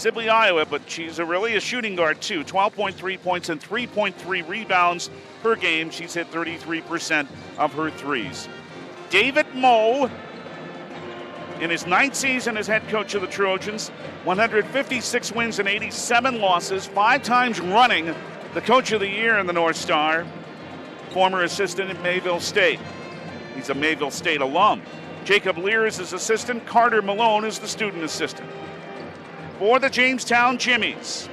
Sibley, Iowa, but she's really a shooting guard too. 12.3 points and 3.3 rebounds per game. She's hit 33% of her threes. David Moe, in his ninth season as head coach of the Trojans, 156 wins and 87 losses, 5 times running the coach of the year in the North Star. Former assistant at Mayville State. He's a Mayville State alum. Jacob Lear is his assistant. Carter Malone is the student assistant. For the Jamestown Jimmies,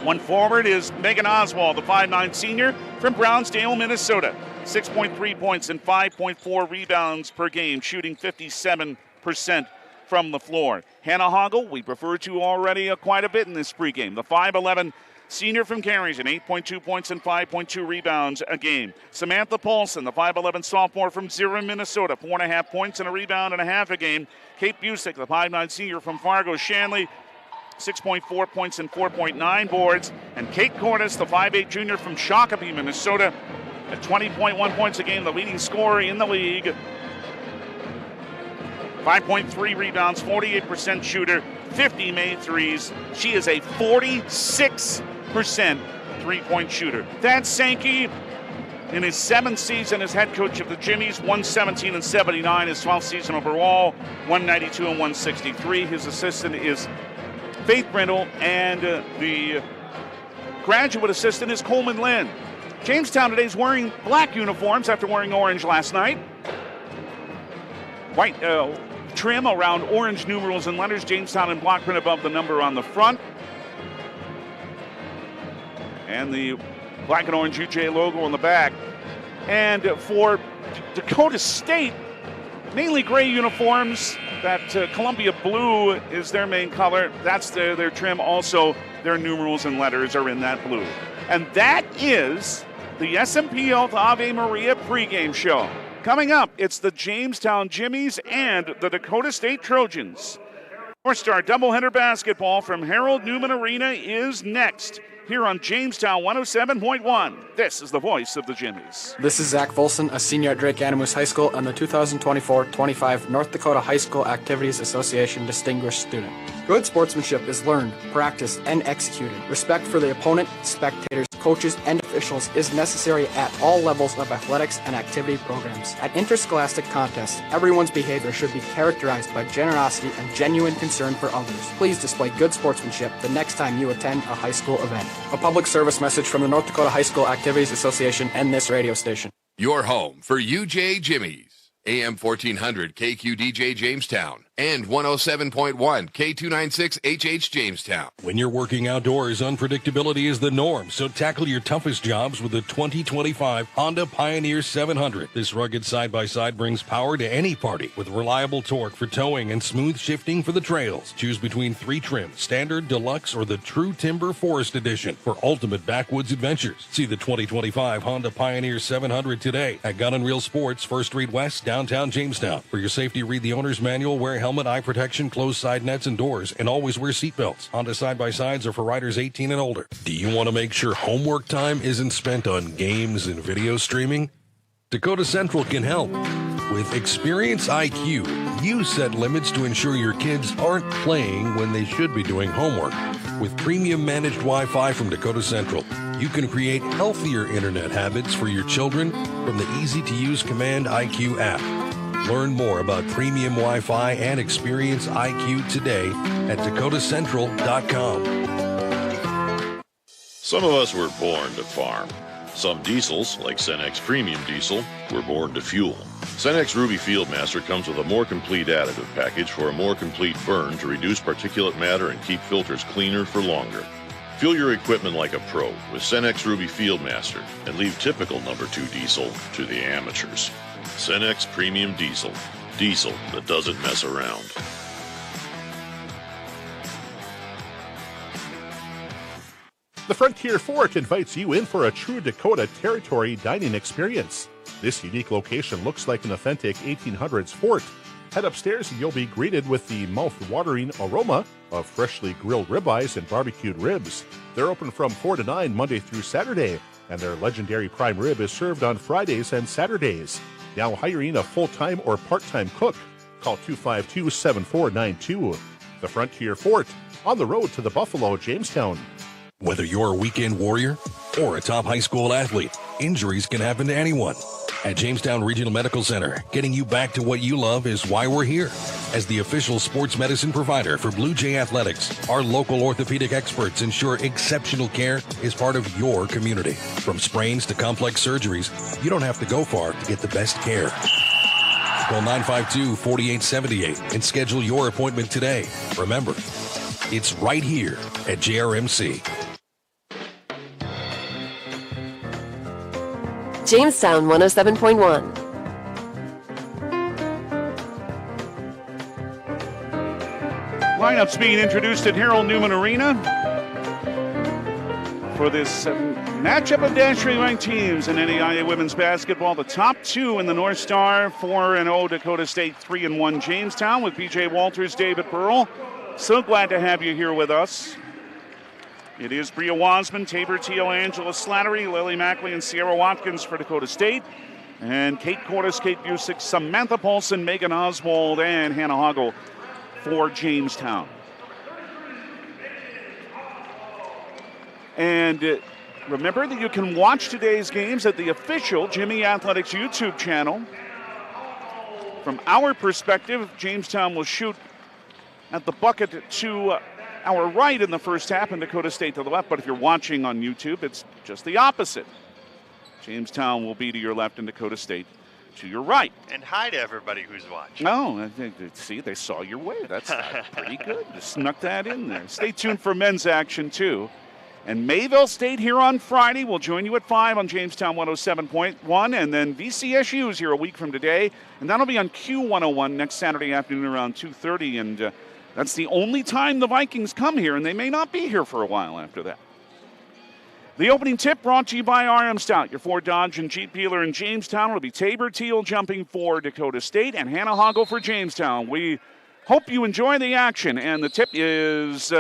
one forward is Megan Oswald, the 5'9 senior from Brownsdale, Minnesota. 6.3 points and 5.4 rebounds per game, shooting 57% from the floor. Hannah Hoggle, we referred to already quite a bit in this pregame. The 5'11 senior from Carrington, 8.2 points and 5.2 rebounds a game. Samantha Paulson, the 5'11 sophomore from Zero, Minnesota, 4.5 points and a rebound and a half a game. Kate Busick, the 5'9 senior from Fargo Shanley, 6.4 points and 4.9 boards. And Kate Cordes, the 5'8 junior from Shakopee, Minnesota, at 20.1 points a game, the leading scorer in the league. 5.3 rebounds, 48% shooter, 50 made threes. She is a 46% three-point shooter. Thad Sankey, in his 7th season as head coach of the Jimmies, 117 and 79, his 12th season overall, 192 and 163. His assistant is Faith Brindle, and the graduate assistant is Coleman Lynn. Jamestown today is wearing black uniforms after wearing orange last night. White trim around orange numerals and letters, Jamestown in block print above the number on the front. And the black and orange UJ logo on the back. And for Dakota State, mainly gray uniforms. That Columbia blue is their main color. That's their trim. Also, their numerals and letters are in that blue. And that is the SMP Health Ave Maria pregame show. Coming up, it's the Jamestown Jimmies and the Dakota State Trojans. Four-star doubleheader basketball from Harold Newman Arena is next. Here on Jamestown 107.1, this is the voice of the Jimmies. This is Zach Volson, a senior at Drake Animus High School and the 2024-25 North Dakota High School Activities Association Distinguished Student. Good sportsmanship is learned, practiced, and executed. Respect for the opponent, spectators, coaches, and officials is necessary at all levels of athletics and activity programs. At interscholastic contests, everyone's behavior should be characterized by generosity and genuine concern for others. Please display good sportsmanship the next time you attend a high school event. A public service message from the North Dakota High School Activities Association and this radio station. Your home for UJ Jimmy's. AM 1400 KQDJ Jamestown and 107.1 K296HH Jamestown. When you're working outdoors, unpredictability is the norm, so tackle your toughest jobs with the 2025 Honda Pioneer 700. This rugged side-by-side brings power to any party with reliable torque for towing and smooth shifting for the trails. Choose between 3 trims, Standard, Deluxe, or the True Timber Forest Edition for ultimate backwoods adventures. See the 2025 Honda Pioneer 700 today at Gun & Reel Sports, 1st Street West, downtown Jamestown. For your safety, read the owner's manual, wear helmet, eye protection, close side nets and doors, and always wear seatbelts. Honda side-by-sides are for riders 18 and older. Do you want to make sure homework time isn't spent on games and video streaming? Dakota Central can help. With Experience IQ, you set limits to ensure your kids aren't playing when they should be doing homework. With premium managed Wi-Fi from Dakota Central, you can create healthier internet habits for your children from the easy-to-use Command IQ app. Learn more about premium Wi-Fi and Experience IQ today at dakotacentral.com. Some of us were born to farm. Some diesels, like Cenex Premium Diesel, were born to fuel. Cenex Ruby Fieldmaster comes with a more complete additive package for a more complete burn to reduce particulate matter and keep filters cleaner for longer. Fuel your equipment like a pro with Cenex Ruby Fieldmaster and leave typical number 2 diesel to the amateurs. Cenex Premium Diesel. Diesel that doesn't mess around. The Frontier Fort invites you in for a true Dakota Territory dining experience. This unique location looks like an authentic 1800s fort. Head upstairs and you'll be greeted with the mouth-watering aroma of freshly grilled ribeyes and barbecued ribs. They're open from 4 to 9 Monday through Saturday, and their legendary prime rib is served on Fridays and Saturdays. Now hiring a full-time or part-time cook. Call 252-7492. The Frontier Fort on the road to the Buffalo Jamestown. Whether you're a weekend warrior or a top high school athlete, injuries can happen to anyone. At Jamestown Regional Medical Center, getting you back to what you love is why we're here. As the official sports medicine provider for Blue Jay Athletics, our local orthopedic experts ensure exceptional care is part of your community. From sprains to complex surgeries, you don't have to go far to get the best care. Call 952-4878 and schedule your appointment today. Remember, it's right here at JRMC. Jamestown 107.1. Lineups being introduced at Harold Newman Arena for this matchup of nationally ranked teams in NAIA women's basketball. The top two in the North Star, 4-0 Dakota State, 3-1 Jamestown, with BJ Walters, David Pearl. So glad to have you here with us. It is Bria Wasman, Tabor Teal, Angela Slattery, Lily Mackley, and Sierra Watkins for Dakota State. And Kate Cordes, Kate Busick, Samantha Paulson, Megan Oswald, and Hannah Hoggle for Jamestown. And remember that you can watch today's games at the official Jimmie Athletics YouTube channel. From our perspective, Jamestown will shoot at the bucket to our right in the first half and Dakota State to the left. But if you're watching on YouTube, it's just the opposite. Jamestown will be to your left and Dakota State to your right. And hi to everybody who's watching. Oh, I think, see, they saw your wave. That's pretty good. Just snuck that in there. Stay tuned for men's action, too. And Mayville State here on Friday. We'll join you at 5 on Jamestown 107.1. And then VCSU is here a week from today. And that'll be on Q101 next Saturday afternoon around 2:30. And that's the only time the Vikings come here, and they may not be here for a while after that. The opening tip brought to you by RM Stout, your Ford Dodge and Jeep dealer in Jamestown. It'll be Tabor Teal jumping for Dakota State and Hannah Hoggle for Jamestown. We hope you enjoy the action, and the tip is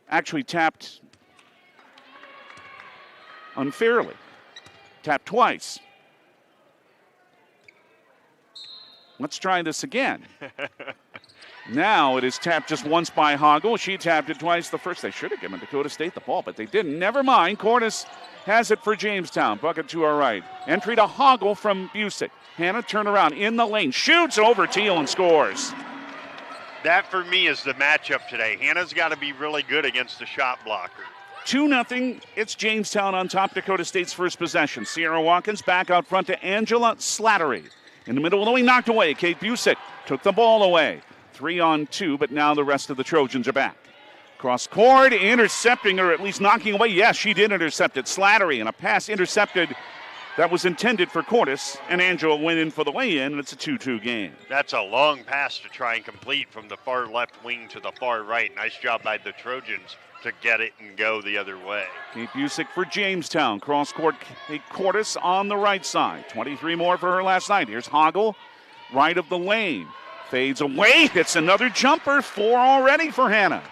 actually tapped unfairly. Tapped twice. Let's try this again. Now it is tapped just once by Hoggle. She tapped it twice the first. They should have given Dakota State the ball, but they didn't. Never mind. Cordes has it for Jamestown. Bucket to our right. Entry to Hoggle from Busick. Hannah turnaround in the lane. Shoots over Teal and scores. That, for me, is the matchup today. Hannah's got to be really good against the shot blocker. 2-0. It's Jamestown on top. Dakota State's first possession. Sierra Watkins back out front to Angela Slattery. In the middle, Louie knocked away. Kate Busick took the ball away. 3-on-2, but now the rest of the Trojans are back. Cross court, intercepting, or at least knocking away. Yes, she did intercept it. Slattery, and a pass intercepted that was intended for Cordes, and Angela went in for the lay-in, and it's a 2-2 game. That's a long pass to try and complete from the far left wing to the far right. Nice job by the Trojans to get it and go the other way. Kate Busick for Jamestown. Cross court, Kate Cordes on the right side. 23 more for her last night. Here's Hoggle, right of the lane. Fades away, hits another jumper. 4 already for Hannah.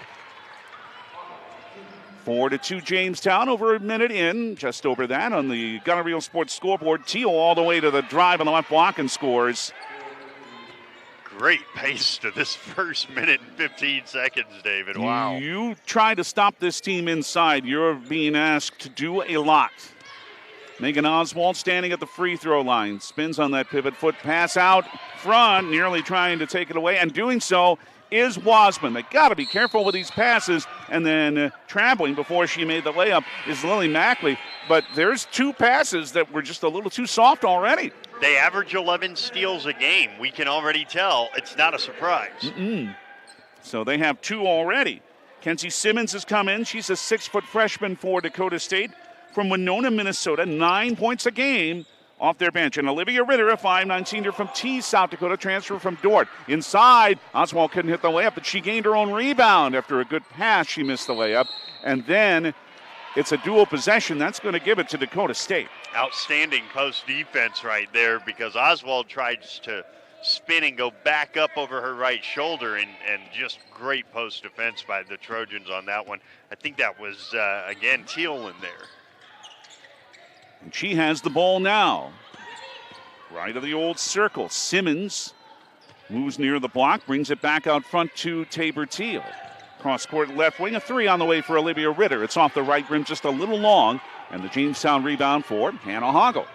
4-2 Jamestown, over a minute in, just over that on the Gunner Real Sports scoreboard. Teal all the way to the drive on the left block and scores. Great pace to this first minute and 15 seconds, David. Wow. You try to stop this team inside, you're being asked to do a lot. Megan Oswald standing at the free throw line. Spins on that pivot foot. Pass out front, nearly trying to take it away. And doing so is Wasman. They got to be careful with these passes. And then traveling before she made the layup is Lily Mackley. But there's 2 passes that were just a little too soft already. They average 11 steals a game. We can already tell it's not a surprise. So they have 2 already. Kenzie Simmons has come in. She's a 6-foot freshman for Dakota State. From Winona, Minnesota, 9 points a game off their bench. And Olivia Ritter, a 5'9" senior from T, South Dakota, transfer from Dordt. Inside, Oswald couldn't hit the layup, but she gained her own rebound. After a good pass, she missed the layup. And then it's a dual possession. That's going to give it to Dakota State. Outstanding post defense right there, because Oswald tries to spin and go back up over her right shoulder, and just great post defense by the Trojans on that one. I think that was, again, Teal in there. And she has the ball now. Right of the old circle. Simmons Moves near the block, brings it back out front to Tabor Teal. Cross court left wing, a three on the way for Olivia Ritter. It's off the right rim, just a little long, and the Jamestown rebound for Hannah Hoggle.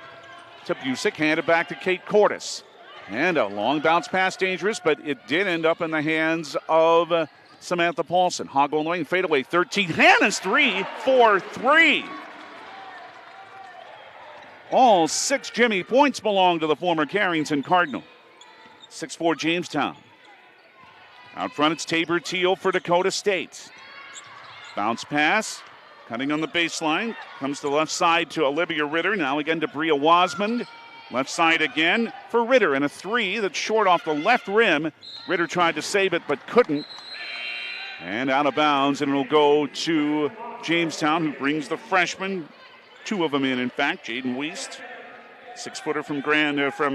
To Busick, handed back to Kate Cordes. And a long bounce pass, dangerous, but it did end up in the hands of Samantha Paulson. Hoggle in the lane, fadeaway, 13. Hannah's 3 for 3. All 6 Jimmie points belong to the former Carrington Cardinal. 6-4 Jamestown. Out front, it's Tabor Teal for Dakota State. Bounce pass, cutting on the baseline. Comes to the left side to Olivia Ritter. Now again to Bria Wasmond. Left side again for Ritter. And a three that's short off the left rim. Ritter tried to save it but couldn't. And out of bounds, and it'll go to Jamestown, who brings the freshman. 2 of them in fact. Jaden Weist. 6-footer from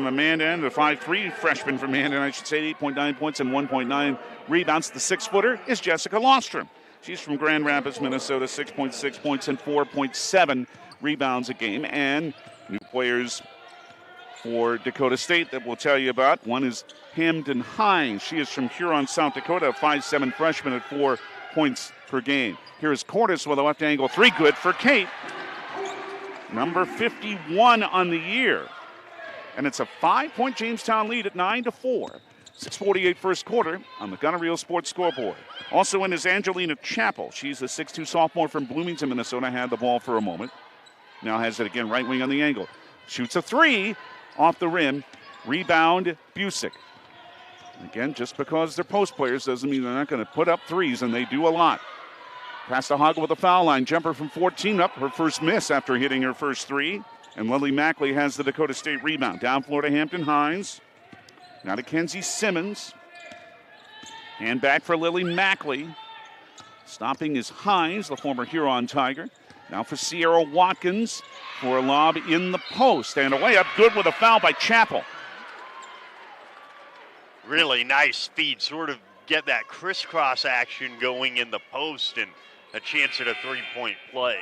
Amanda, and a 5'3" freshman from Amanda, I should say, 8.9 points and 1.9 rebounds. The 6-footer is Jessica Lostrom. She's from Grand Rapids, Minnesota, 6.6 points and 4.7 rebounds a game. And new players for Dakota State that we'll tell you about. One is Hamden Hines. She is from Huron, South Dakota, a 5'7" freshman at 4 points per game. Here is Cordes with a left angle three, good for Kate. Number 51 on the year. And it's a 5-point Jamestown lead at 9-4. 6:48 first quarter on the Gunner Reel Sports scoreboard. Also in is Angelina Chappell. She's a 6'2" sophomore from Bloomington, Minnesota. Had the ball for a moment. Now has it again, right wing on the angle. Shoots a three off the rim. Rebound, Busick. Again, just because they're post players doesn't mean they're not going to put up threes, and they do a lot. Pass to Hoggle with a foul line. Jumper from 14 up. Her first miss after hitting her first three. And Lily Mackley has the Dakota State rebound. Down floor to Hampton Hines. Now to Kenzie Simmons. Hand back for Lily Mackley. Stopping is Hines, the former Huron Tiger. Now for Sierra Watkins for a lob in the post. And a way up good with a foul by Chappell. Really nice speed. Sort of get that crisscross action going in the post and a chance at a three-point play.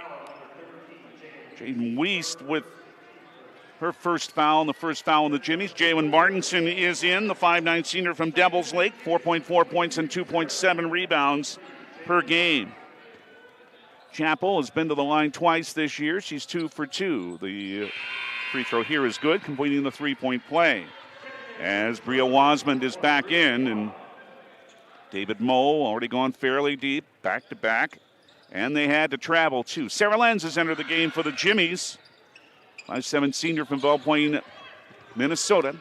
Jaden Weist with her first foul, and the first foul in the Jimmies. Jalen Martinson is in, the 5'9" senior from Devils Lake, 4.4 points and 2.7 rebounds per game. Chappell has been to the line twice this year. She's 2 for 2. The free throw here is good, completing the three-point play. As Bria Wasmond is back in, and David Moe already gone fairly deep, back-to-back. And they had to travel, too. Sarah Lenz has entered the game for the Jimmies. 5'7" senior from Belle Plaine, Minnesota.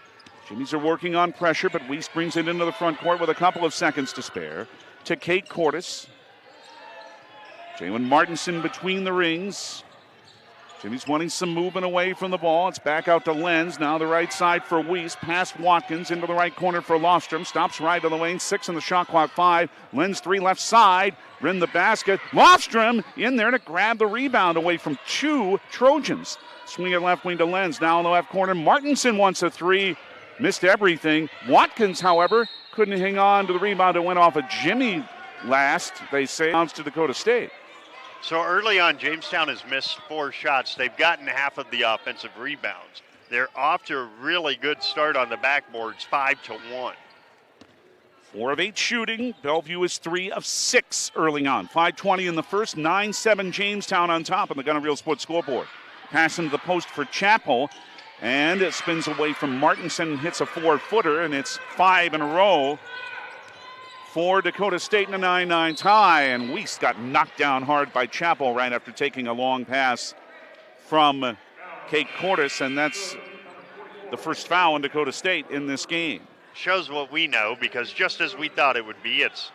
Jimmies are working on pressure, but Weist brings it into the front court with a couple of seconds to spare. To Kate Cordes. Jalen Martinson between the rings. Jimmy's wanting some movement away from the ball. It's back out to Lenz. Now the right side for Weist. Past Watkins into the right corner for Lostrom. Stops right of the lane. 6 on the shot clock. 5. Lenz 3 left side. Rim the basket. Lostrom in there to grab the rebound away from 2 Trojans. Swing it left wing to Lenz. Now in the left corner. Martinson wants a 3. Missed everything. Watkins, however, couldn't hang on to the rebound. It went off of Jimmie last, they say. Bounce to Dakota State. So early on, Jamestown has missed 4 shots. They've gotten half of the offensive rebounds. They're off to a really good start on the backboards, 5-1. 4 of 8 shooting. Bellevue is 3 of 6 early on. 5:20 in the first, 9-7 Jamestown on top of the Gunner Reel Sports scoreboard. Pass into the post for Chappell, and it spins away from Martinson, hits a 4-footer, and it's 5 in a row for Dakota State in a 9-9 tie. And Weist got knocked down hard by Chappell right after taking a long pass from Kate Cordes, and that's the first foul in Dakota State in this game. Shows what we know, because just as we thought it would be, it's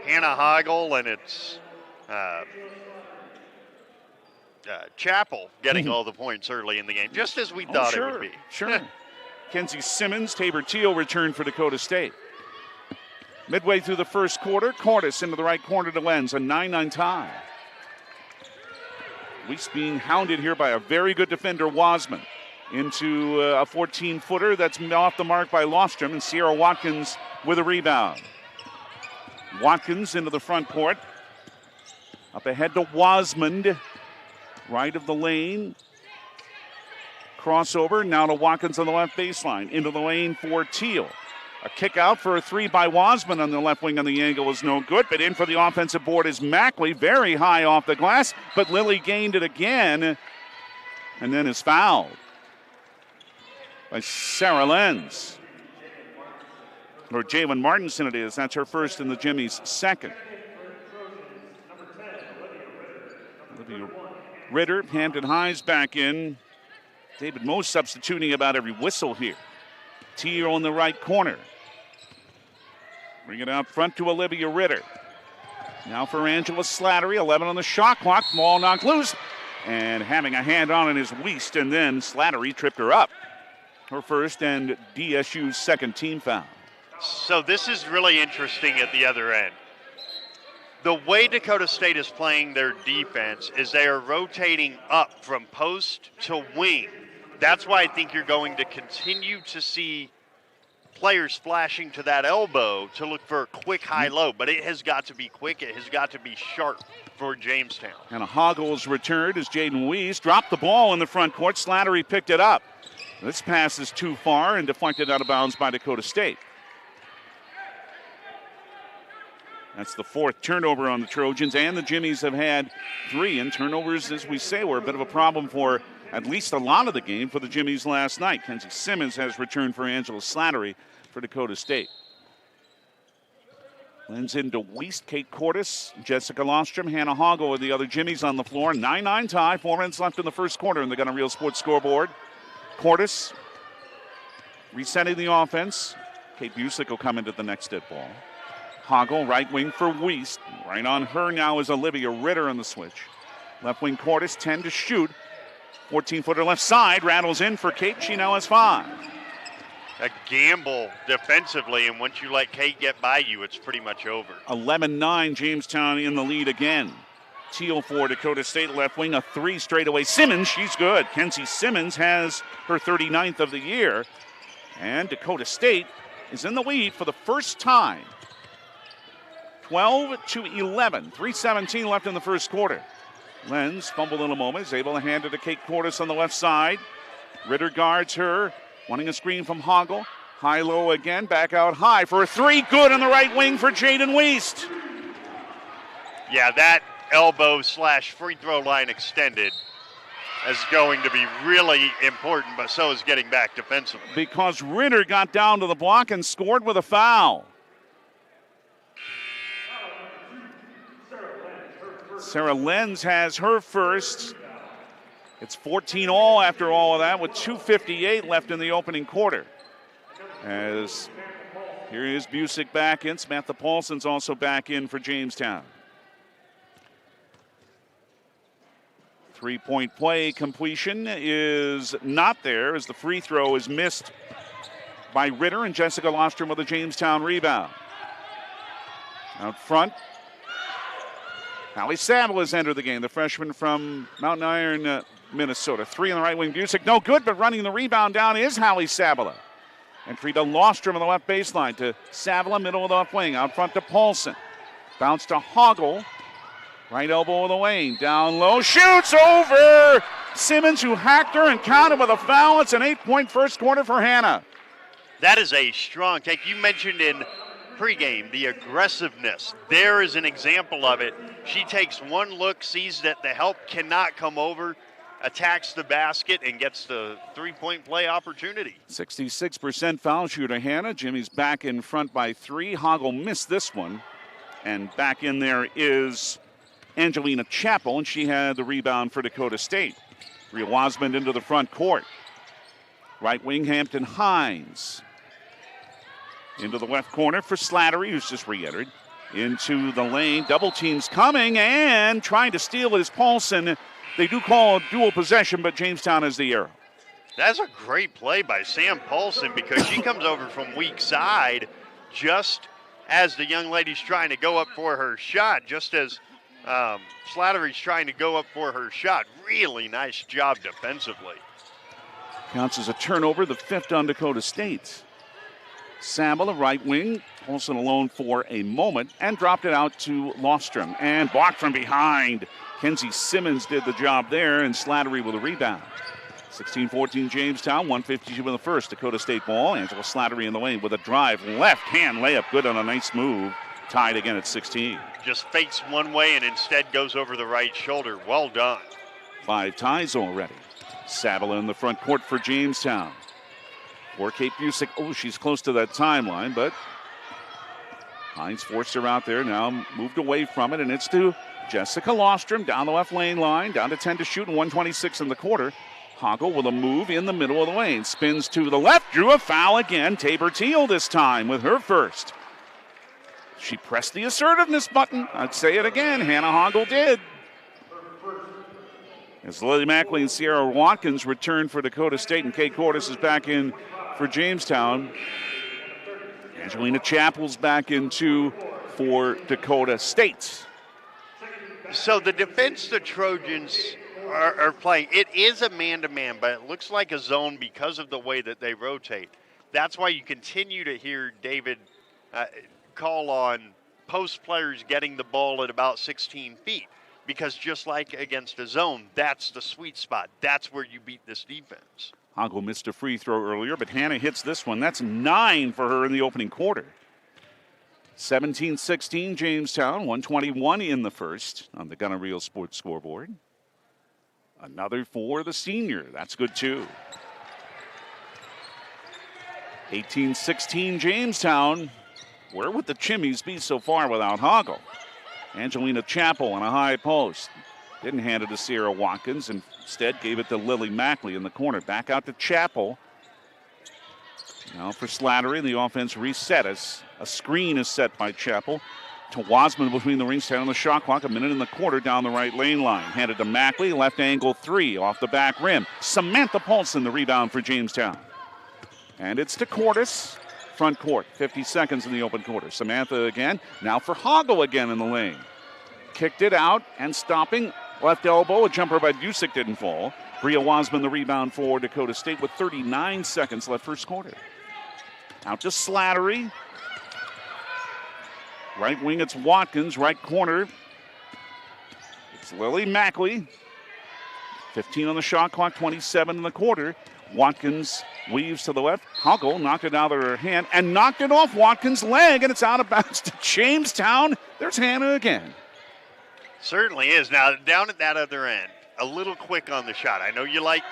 Hannah Hoggle and it's Chappell getting all the points early in the game, just as we thought it would be. Sure. Kenzie Simmons, Tabor Teal return for Dakota State. Midway through the first quarter, Cordes into the right corner to Lenz, a 9-9 tie. Weist being hounded here by a very good defender, Wasman. Into a 14-footer that's off the mark by Lostrom, and Sierra Watkins with a rebound. Watkins into the front court. Up ahead to Wasmond, right of the lane. Crossover, now to Watkins on the left baseline. Into the lane for Teal. A kick out for a three by Wasman on the left wing on the angle is no good, but in for the offensive board is Mackley, very high off the glass, but Lilly gained it again and then is fouled by Sarah Lenz. Or Jalen Martinson it is. That's her first and the Jimmie's second. Olivia Ritter, Hampton High's back in. David Moe substituting about every whistle here. Teo in the right corner. Bring it out front to Olivia Ritter. Now for Angela Slattery, 11 on the shot clock. Ball knocked loose. And having a hand on it is Wiest, and then Slattery tripped her up. Her first and DSU's second team foul. So this is really interesting at the other end. The way Dakota State is playing their defense is they are rotating up from post to wing. That's why I think you're going to continue to see players flashing to that elbow to look for a quick high-low, but it has got to be quick. It has got to be sharp for Jamestown. And a Hoggle's returned as Jaden Wiest dropped the ball in the front court. Slattery picked it up. This pass is too far and deflected out of bounds by Dakota State. That's the fourth turnover on the Trojans, and the Jimmies have had 3, and turnovers, as we say, were a bit of a problem for at least a lot of the game for the Jimmies last night. Kenzie Simmons has returned for Angela Slattery for Dakota State. Lends into Wiest, Kate Cordes, Jessica Lostrom, Hannah Hoggle are the other Jimmies on the floor. 9-9 tie, 4 minutes left in the first quarter in the Gunner Real Sports scoreboard. Cordes resetting the offense. Kate Busick will come into the next dead ball. Hoggle, right wing for Wiest. Right on her now is Olivia Ritter on the switch. Left wing Cordes, 10 to shoot. 14-footer left side, rattles in for Kate. She now has 5. A gamble defensively, and once you let Kate get by you, it's pretty much over. 11-9, Jamestown in the lead again. Teal for Dakota State, left wing, a 3 straightaway. Simmons, she's good. Kenzie Simmons has her 39th of the year. And Dakota State is in the lead for the first time. 12-11, 3:17 left in the first quarter. Lenz fumbled in a moment, is able to hand it to Kate Cordes on the left side. Ritter guards her, wanting a screen from Hoggle. High-low again, back out high for a 3. Good on the right wing for Jaden Wiest. Yeah, that elbow/free throw line extended is going to be really important, but so is getting back defensively. Because Ritter got down to the block and scored with a foul. Sarah Lenz has her first. It's 14 all after all of that with 2:58 left in the opening quarter. As here is Busick back in. Samantha Paulson's also back in for Jamestown. 3-point play completion is not there as the free throw is missed by Ritter, and Jessica Lostrom with a Jamestown rebound. Out front, Hallie Sabel has entered the game, the freshman from Mountain Iron, Minnesota. 3 on the right wing, Busick, no good, but running the rebound down is Hallie Sabela. Entry to Lostrom on the left baseline to Sabela, middle of the left wing, out front to Paulson. Bounce to Hoggle, right elbow of the lane, down low, shoots over Simmons, who hacked her and counted with a foul. It's an 8-point first quarter for Hannah. That is a strong take. You mentioned in pregame the aggressiveness. There is an example of it. She takes one look, sees that the help cannot come over, attacks the basket, and gets the 3-point play opportunity. 66% foul shooter Hannah. Jimmie's back in front by 3. Hoggle missed this one. And back in there is Angelina Chappell, and she had the rebound for Dakota State. Rhea Wasmond into the front court. Right wing Hampton Hines. Into the left corner for Slattery, who's just re-entered. Into the lane, double teams coming, and trying to steal it is Paulson. They do call a dual possession, but Jamestown has the arrow. That's a great play by Sam Paulson because she comes over from weak side just as the young lady's trying to go up for her shot, just as Slattery's trying to go up for her shot. Really nice job defensively. Counts as a turnover, the 5th on Dakota State. Sabela, right wing, Paulson alone for a moment, and dropped it out to Lostrom. And blocked from behind. Kenzie Simmons did the job there, and Slattery with a rebound. 16-14 Jamestown, 152 in the first. Dakota State ball. Angela Slattery in the lane with a drive. Left hand layup. Good on a nice move. Tied again at 16. Just fakes one way and instead goes over the right shoulder. Well done. 5 ties already. Sabala in the front court for Jamestown. For Kate Busick. Oh, she's close to that timeline, but Hines forced her out there. Now moved away from it, and it's to Jessica Lostrom down the left lane line. Down to 10 to shoot and 126 in the quarter. Hoggle with a move in the middle of the lane. Spins to the left. Drew a foul again. Tabor Teal this time with her first. She pressed the assertiveness button. I'd say it again. Hannah Hoggle did. As Lily Mackley and Sierra Watkins return for Dakota State, and Kate Cordes is back in for Jamestown. Angelina Chappell's back in too for Dakota State. So the defense the Trojans are playing, it is a man-to-man, but it looks like a zone because of the way that they rotate. That's why you continue to hear David call on post players getting the ball at about 16 feet. Because just like against a zone, that's the sweet spot. That's where you beat this defense. Hoggle missed a free throw earlier, but Hannah hits this one. That's 9 for her in the opening quarter. 17-16 Jamestown, 121 in the first on the Gunner Real Sports scoreboard. Another for the senior. That's good too. 18-16 Jamestown. Where would the Chimneys be so far without Hoggle? Angelina Chappell on a high post. Didn't hand it to Sierra Watkins. Instead gave it to Lily Mackley in the corner. Back out to Chappell. Now for Slattery, the offense reset as a screen is set by Chappell to Wasman between the rings, 10 on the shot clock, a minute in the quarter down the right lane line. Handed to Mackley, left angle 3 off the back rim. Samantha Paulson, the rebound for Jamestown. And it's to Cordes, front court, 50 seconds in the open quarter. Samantha again, now for Hoggle again in the lane. Kicked it out and stopping, left elbow, a jumper by Busick didn't fall. Bria Wasman the rebound for Dakota State with 39 seconds left first quarter. Out to Slattery. Right wing, it's Watkins. Right corner, it's Lily Mackley. 15 on the shot clock, 27 in the quarter. Watkins weaves to the left. Hoggle knocked it out of her hand and knocked it off Watkins' leg, and it's out of bounds to Jamestown. There's Hannah again. Certainly is. Now, down at that other end, a little quick on the shot. I know you like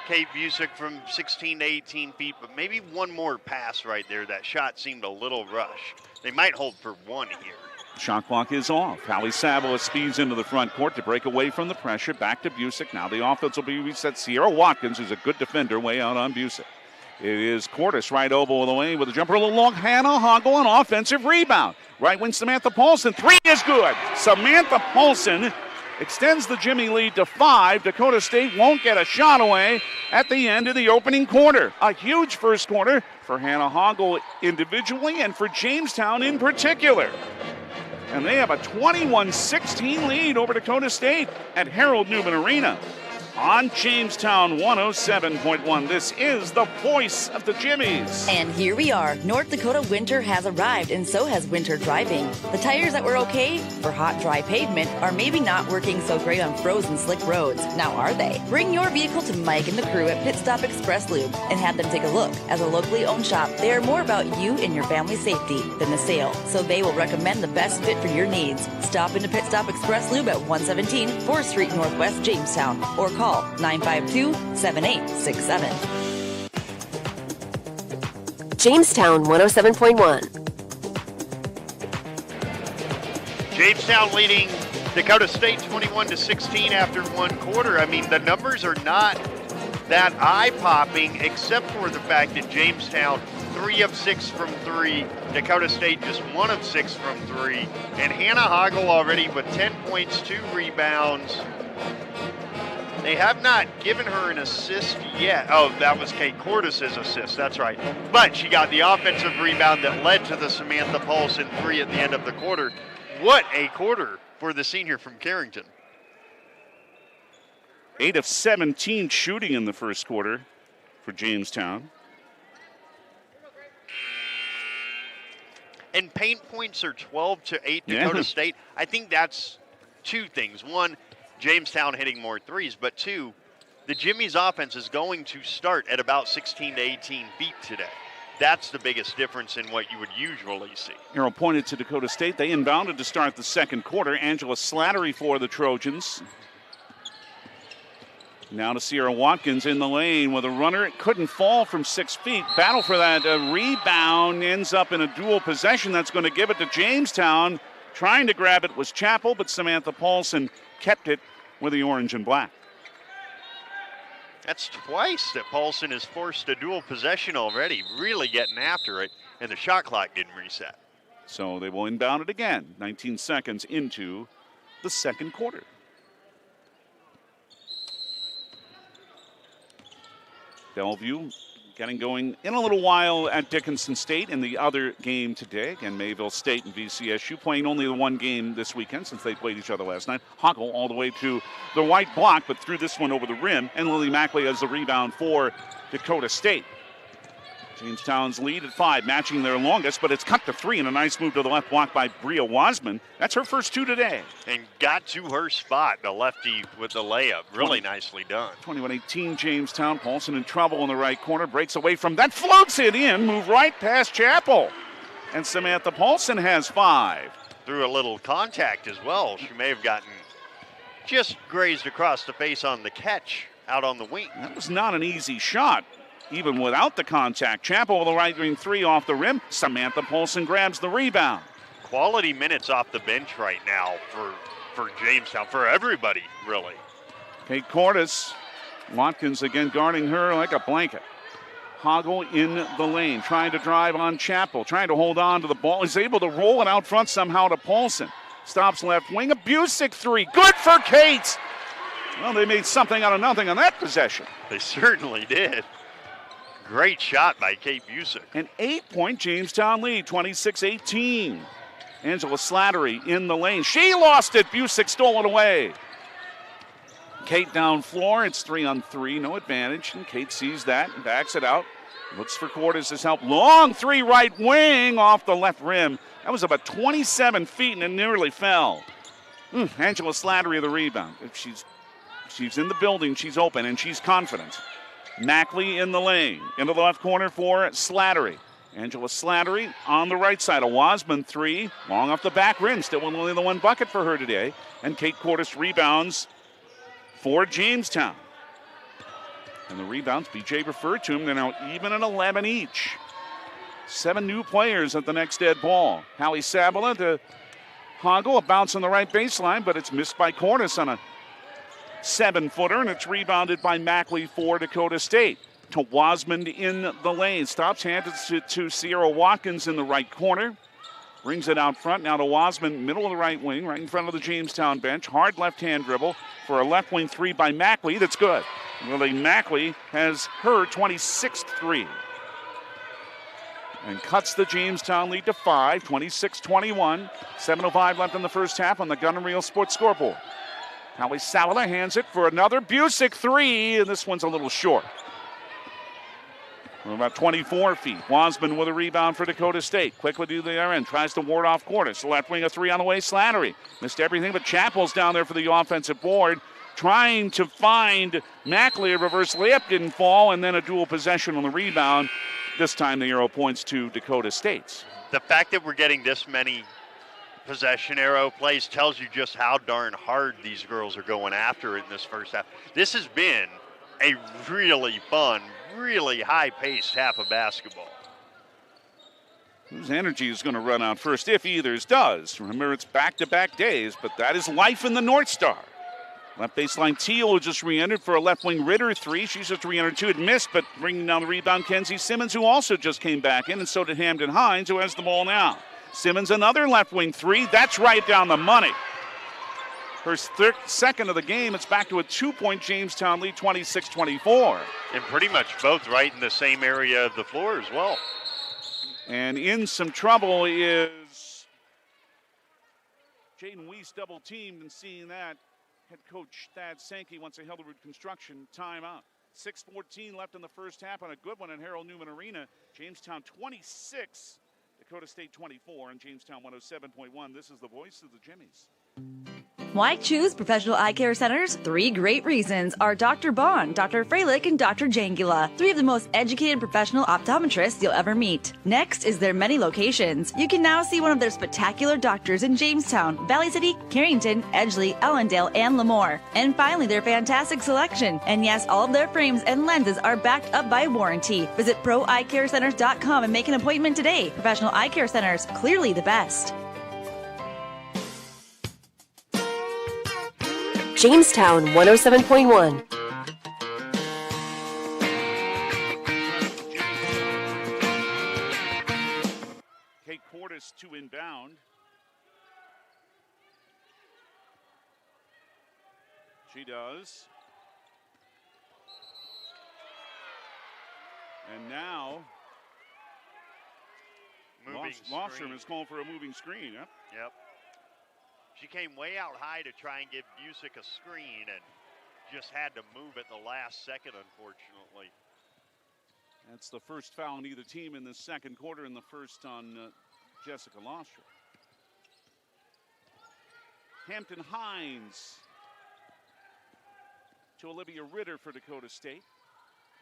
Kate Busick from 16 to 18 feet, but maybe one more pass right there. That shot seemed a little rushed. They might hold for one here. Shot clock is off. Hallie Savola speeds into the front court to break away from the pressure. Back to Busick. Now the offense will be reset. Sierra Watkins, who's a good defender, way out on Busick. It is Cordes, right elbow of the lane with a jumper a little long. Hannah Hoggle, an offensive rebound. Right wing, Samantha Paulson. 3 is good. Samantha Paulson extends the Jimmie lead to 5. Dakota State won't get a shot away at the end of the opening quarter. A huge first quarter for Hannah Hoggle individually and for Jamestown in particular. And they have a 21-16 lead over Dakota State at Harold Newman Arena. On Jamestown 107.1, this is the voice of the Jimmies. And here we are. North Dakota winter has arrived, and so has winter driving. The tires that were okay for hot, dry pavement are maybe not working so great on frozen, slick roads. Now, are they? Bring your vehicle to Mike and the crew at Pit Stop Express Lube and have them take a look. As a locally owned shop, they are more about you and your family's safety than the sale, so they will recommend the best fit for your needs. Stop into Pit Stop Express Lube at 117 4th Street Northwest, Jamestown, or call 952-7867. Jamestown 107.1. Jamestown leading Dakota State 21-16 after one quarter. I mean, the numbers are not that eye-popping, except for the fact that Jamestown 3 of 6 from 3, Dakota State just 1 of 6 from 3, and Hannah Hoggle already with 10 points, 2 rebounds. They have not given her an assist yet. Oh, that was Kate Cordes' assist. That's right. But she got the offensive rebound that led to the Samantha Paulson 3 at the end of the quarter. What a quarter for the senior from Carrington. 8 of 17 shooting in the first quarter for Jamestown. And paint points are 12 to 8 Dakota State. I think that's two things. One, Jamestown hitting more threes, but 2, the Jimmie's offense is going to start at about 16 to 18 feet today. That's the biggest difference in what you would usually see. Arrow pointed to Dakota State. They inbounded to start the second quarter. Angela Slattery for the Trojans. Now to Sierra Watkins in the lane with a runner. It couldn't fall from 6 feet. Battle for that rebound. Ends up in a dual possession. That's going to give it to Jamestown. Trying to grab it was Chappell, but Samantha Paulson kept it with the orange and black. That's twice that Paulson has forced a dual possession already, really getting after it, and the shot clock didn't reset. So they will inbound it again, 19 seconds into the second quarter. Bellevue getting going in a little while at Dickinson State in the other game today. Again, Mayville State and VCSU playing only the one game this weekend since they played each other last night. Hoggle all the way to the white block, but threw this one over the rim. And Lily Mackley has the rebound for Dakota State. Jamestown's lead at 5, matching their longest, but it's cut to 3 and a nice move to the left block by Bria Wasman. That's her first 2 today. And got to her spot, the lefty with the layup. Really nicely done. 21-18 Jamestown. Paulson in trouble in the right corner. Breaks away from that. Floats it in. Move right past Chappell. And Samantha Paulson has 5. Through a little contact as well. She may have gotten just grazed across the face on the catch out on the wing. That was not an easy shot. Even without the contact. Chappell with a right wing 3 off the rim. Samantha Paulson grabs the rebound. Quality minutes off the bench right now for Jamestown, for everybody, really. Kate Cordes. Watkins again guarding her like a blanket. Hoggle in the lane, trying to drive on Chappell, trying to hold on to the ball. He's able to roll it out front somehow to Paulson. Stops left wing. A Busick 3. Good for Kate. Well, they made something out of nothing on that possession. They certainly did. Great shot by Kate Busick. An 8-point Jamestown lead, 26-18. Angela Slattery in the lane. She lost it. Busick stole it away. Kate down floor. It's 3-on-3. No advantage. And Kate sees that and backs it out. Looks for Cordes' help. Long 3 right wing off the left rim. That was about 27 feet and it nearly fell. Angela Slattery the rebound. If she's in the building, she's open and she's confident. Mackley in the lane. Into the left corner for Slattery. Angela Slattery on the right side. A Wasman 3. Long off the back rim. Still only the 1 bucket for her today. And Kate Cordes rebounds for Jamestown. And the rebounds, BJ referred to them. They're now even at 11 each. 7 new players at the next dead ball. Hallie Sabala to Hoggle. A bounce on the right baseline, but it's missed by Cordes on a 7-footer, and it's rebounded by Mackley for Dakota State. To Wasman in the lane. Stops, hands it to Sierra Watkins in the right corner. Brings it out front. Now to Wasman, middle of the right wing, right in front of the Jamestown bench. Hard left-hand dribble for a left wing 3 by Mackley. That's good. Lily Mackley has her 26th 3. And cuts the Jamestown lead to 5, 26-21. 7:05 left in the first half on the Gun and Reel Sports scoreboard. Hallie Sabala hands it for another Busick 3, and this one's a little short. We're about 24 feet. Wasman with a rebound for Dakota State. Quickly to the other end. Tries to ward off Cordes. Left wing a 3 on the way. Slattery. Missed everything, but Chappell's down there for the offensive board. Trying to find Mackley. A reverse layup didn't fall, and then a dual possession on the rebound. This time the arrow points to Dakota State. The fact that we're getting this many possession arrow plays tells you just how darn hard these girls are going after it in this first half. This has been a really fun, really high-paced half of basketball. Whose energy is going to run out first, if either's does. Remember, it's back-to-back days, but that is life in the North Star. Left baseline Teal, who just re-entered for a left wing Ritter 3. She's just re-entered 2. It missed, but bringing down the rebound, Kenzie Simmons, who also just came back in, and so did Hamden Hines, who has the ball now. Simmons, another left wing 3. That's right down the money. Her second of the game. It's back to a 2-point Jamestown lead, 26-24. And pretty much both right in the same area of the floor as well. And in some trouble is Jaden Weiss, double teamed, and seeing that, head coach Thad Sankey wants a Hilderwood Construction timeout. 6:14 left in the first half on a good one at Harold Newman Arena. Jamestown 26. Dakota State 24 and Jamestown 107.1. This is the voice of the Jimmies. Why choose Professional Eye Care Centers? 3 great reasons are Dr. Bond, Dr. Freilich, and Dr. Jangula, 3 of the most educated professional optometrists you'll ever meet. Next is their many locations. You can now see one of their spectacular doctors in Jamestown, Valley City, Carrington, Edgeley, Ellendale, and Lemoore. And finally, their fantastic selection. And yes, all of their frames and lenses are backed up by warranty. Visit ProEyeCareCenters.com and make an appointment today. Professional Eye Care Centers, clearly the best. Jamestown 107.1. Kate Cordes to inbound. She does. And now Lostrom is calling for a moving screen. Yep. She came way out high to try and give Busick a screen and just had to move at the last second, unfortunately. That's the first foul on either team in the second quarter, and the first on Jessica Lostrom. Hampton Hines to Olivia Ritter for Dakota State.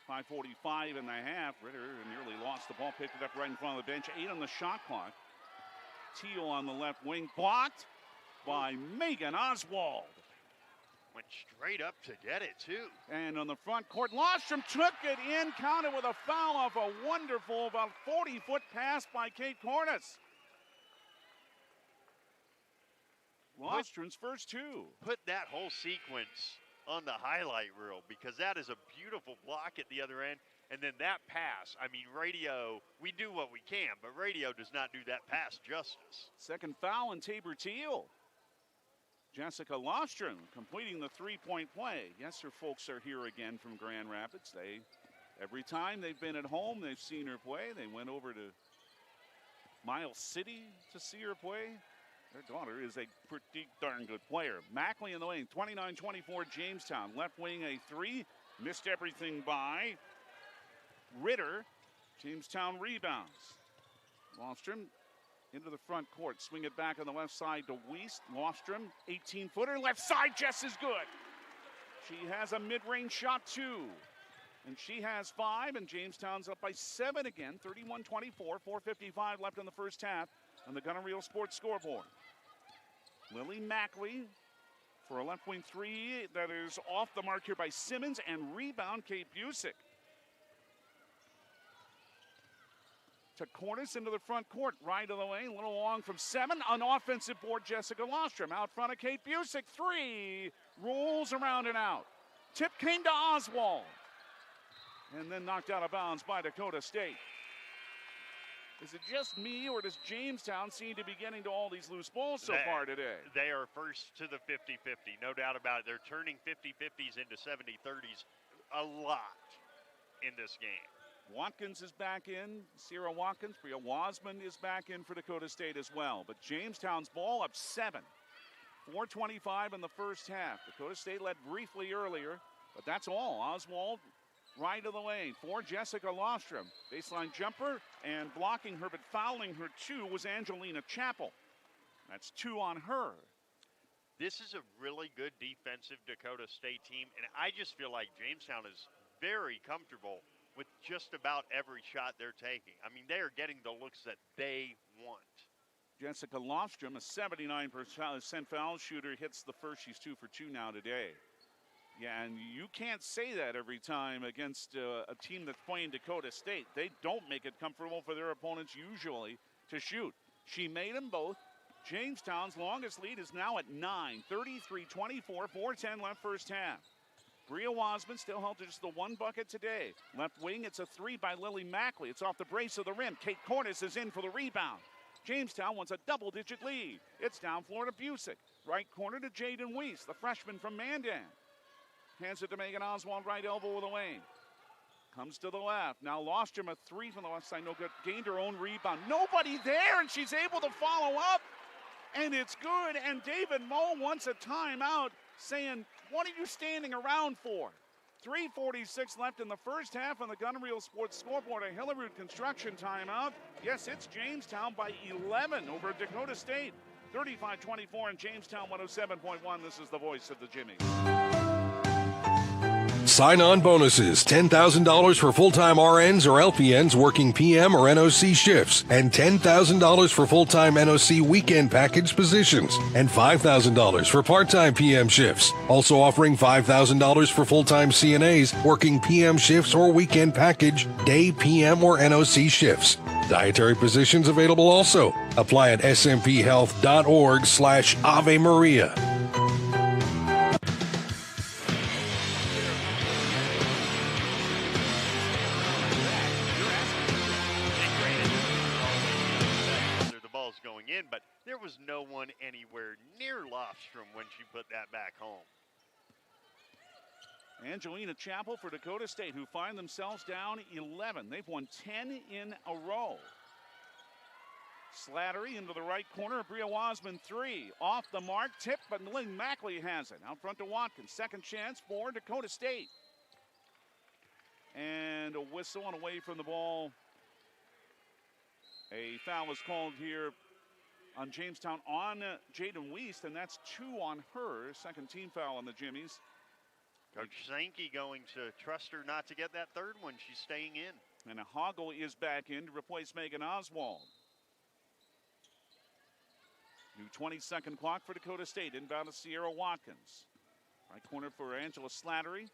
5:45 in the half. Ritter nearly lost the ball, picked it up right in front of the bench. 8 on the shot clock. Teal on the left wing, blocked by Megan Oswald. Went straight up to get it, too. And on the front court, Lostrom took it in, counted with a foul off a wonderful, about 40-foot pass by Kate Cordes. Lostrom's first 2. Put that whole sequence on the highlight reel, because that is a beautiful block at the other end. And then that pass, I mean, radio, we do what we can, but radio does not do that pass justice. Second foul on Tabor Teal. Jessica Lostrom completing the three-point play. Yes, her folks are here again from Grand Rapids. Every time they've been at home, they've seen her play. They went over to Miles City to see her play. Their daughter is a pretty darn good player. Mackley in the lane, 29-24 Jamestown. Left wing a 3, missed everything by Ritter. Jamestown rebounds. Lostrom into the front court. Swing it back on the left side to Wiest. Lostrom, 18-footer. Left side, Jess is good. She has a mid-range shot, too. And she has 5, and Jamestown's up by 7 again. 31-24, 4:55 left in the first half on the Gunner Real Sports scoreboard. Lily Mackley for a left wing 3 that is off the mark here by Simmons, and rebound Kate Busick. To Cordes into the front court, right of the lane, a little long from 7. An offensive board, Jessica Lostrom. Out front of Kate Busick, 3. Rolls around and out. Tip came to Oswald. And then knocked out of bounds by Dakota State. Is it just me, or does Jamestown seem to be getting to all these loose balls so far today? They are first to the 50-50, no doubt about it. They're turning 50-50s into 70-30s a lot in this game. Watkins is back in. Sierra Watkins. Bria Wasman is back in for Dakota State as well. But Jamestown's ball up 7. 4:25 in the first half. Dakota State led briefly earlier, but that's all. Oswald right of the lane for Jessica Lostrom. Baseline jumper, and blocking her but fouling her 2 was Angelina Chappell. That's 2 on her. This is a really good defensive Dakota State team, and I just feel like Jamestown is very comfortable with just about every shot they're taking. I mean, they are getting the looks that they want. Jessica Lostrom, a 79% foul shooter, hits the first. She's 2 for 2 now today. Yeah, and you can't say that every time against a team that's playing Dakota State. They don't make it comfortable for their opponents usually to shoot. She made them both. Jamestown's longest lead is now at 9, 33-24, 4:10 left first half. Bria Wasman still held to just the 1 bucket today. Left wing, it's a 3 by Lily Mackley. It's off the brace of the rim. Kate Cordes is in for the rebound. Jamestown wants a double-digit lead. It's down floor to Busick. Right corner to Jaden Wiest, the freshman from Mandan. Hands it to Megan Oswald, right elbow of the lane. Comes to the left. Now Lostrom, a 3 from the left side, no good. Gained her own rebound. Nobody there, and she's able to follow up. And it's good, and David Moe wants a timeout, saying, what are you standing around for? 3:46 left in the first half on the Gunner Real Sports scoreboard. A Hillerud Construction timeout. Yes, it's Jamestown by 11 over Dakota State. 35-24 in Jamestown, 107.1. This is the voice of the Jimmie. Sign-on bonuses, $10,000 for full-time RNs or LPNs working PM or NOC shifts, and $10,000 for full-time NOC weekend package positions, and $5,000 for part-time PM shifts. Also offering $5,000 for full-time CNAs working PM shifts or weekend package, day PM or NOC shifts. Dietary positions available also. Apply at smphealth.org/Ave Maria. Going in, but there was no one anywhere near Lofstrom when she put that back home. Angelina Chappell for Dakota State, who find themselves down 11. They've won 10 in a row. Slattery into the right corner. Bria Wasman, 3. Off the mark, tipped, but Lynn Mackley has it. Out front to Watkins. Second chance for Dakota State. And a whistle and away from the ball. A foul is called here on Jamestown on Jaden Wiest, and that's 2 on her. Second team foul on the Jimmies. Coach Sankey going to trust her not to get that third one. She's staying in. And a Hoggle is back in to replace Megan Oswald. New 20-second clock for Dakota State. Inbound to Sierra Watkins. Right corner for Angela Slattery.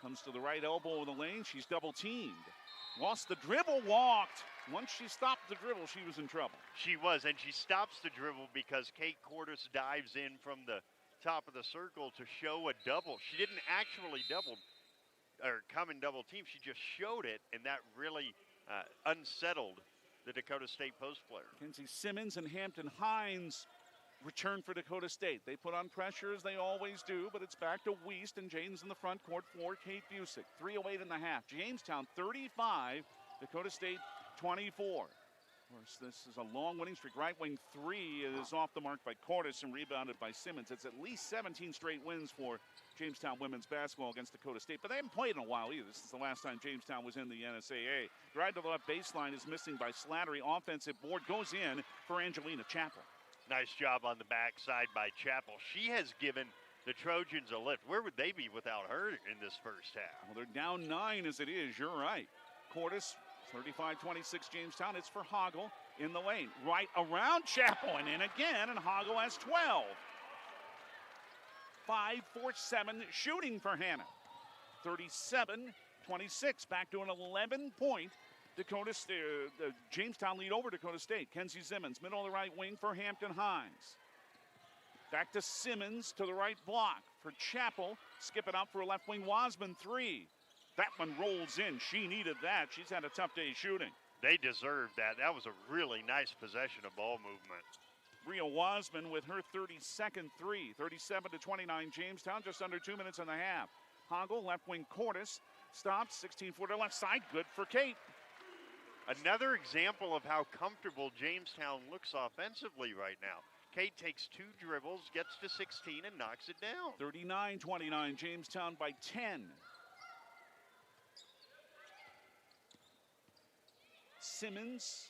Comes to the right elbow of the lane. She's double teamed. Lost the dribble, walked. Once she stopped the dribble, she was in trouble. She was, and she stops the dribble because Kate Cordes dives in from the top of the circle to show a double. She didn't actually double or come in double team. She just showed it, and that really unsettled the Dakota State post player. Kenzie Simmons and Hampton Hines return for Dakota State. They put on pressure as they always do, but it's back to Wiest, and Jaden's in the front court for Kate Busick. 3:08 in the half. Jamestown 35, Dakota State 24. Of course, this is a long winning streak. Right wing 3 is off the mark by Cordes and rebounded by Simmons. It's at least 17 straight wins for Jamestown women's basketball against Dakota State, but they haven't played in a while either. This is the last time Jamestown was in the NSAA. Drive to the left baseline is missing by Slattery. Offensive board goes in for Angelina Chappell. Nice job on the backside by Chappell. She has given the Trojans a lift. Where would they be without her in this first half? Well, they're down 9 as it is. You're right. Cordes, 35-26 Jamestown. It's for Hoggle in the lane. Right around Chappell and in again, and Hoggle has 12. 5-4-7 shooting for Hannah. 37-26. Back to an 11-point Jamestown lead over Dakota State. Kenzie Simmons, middle of the right wing for Hampton Hines. Back to Simmons to the right block for Chappell. Skip it up for a left wing Wasman, 3. That one rolls in. She needed that. She's had a tough day shooting. They deserved that. That was a really nice possession of ball movement. Bria Wasman with her 32nd 3. 37-29 Jamestown, just under 2 minutes and a half. Hoggle, left wing Cordes, stops, 16-footer left side, good for Kate. Another example of how comfortable Jamestown looks offensively right now. Kate takes 2 dribbles, gets to 16, and knocks it down. 39-29, Jamestown by 10. Simmons,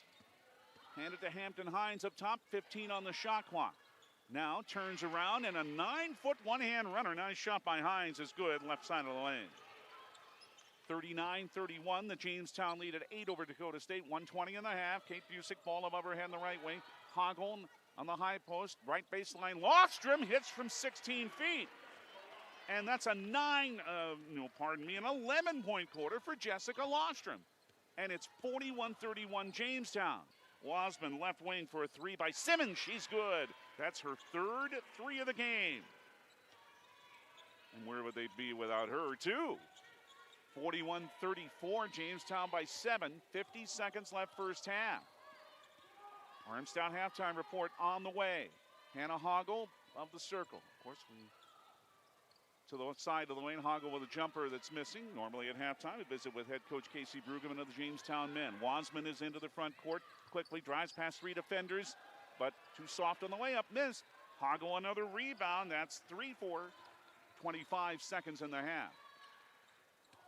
hand it to Hampton Hines up top, 15 on the shot clock. Now turns around, and a 9-foot one-hand runner. Nice shot by Hines is good, left side of the lane. 39-31, the Jamestown lead at 8 over Dakota State, 1:20 in the half. Kate Busick, ball above her head in the right wing. Hoggle on the high post, right baseline. Lofstrom hits from 16 feet. And that's an 11-point quarter for Jessica Lofstrom. And it's 41-31 Jamestown. Wasman left wing for a 3 by Simmons. She's good. That's her 3rd 3 of the game. And where would they be without her, too? 41-34, Jamestown by 7. 50 seconds left first half. Armstown halftime report on the way. Hannah Hoggle of the circle. Of course, to the side of the lane, Hoggle with a jumper that's missing. Normally at halftime, we visit with head coach Casey Brueggemann of the Jamestown men. Wasman is into the front court, quickly drives past 3 defenders, but too soft on the way up, missed. Hoggle another rebound, that's 3-4, 25 seconds in the half.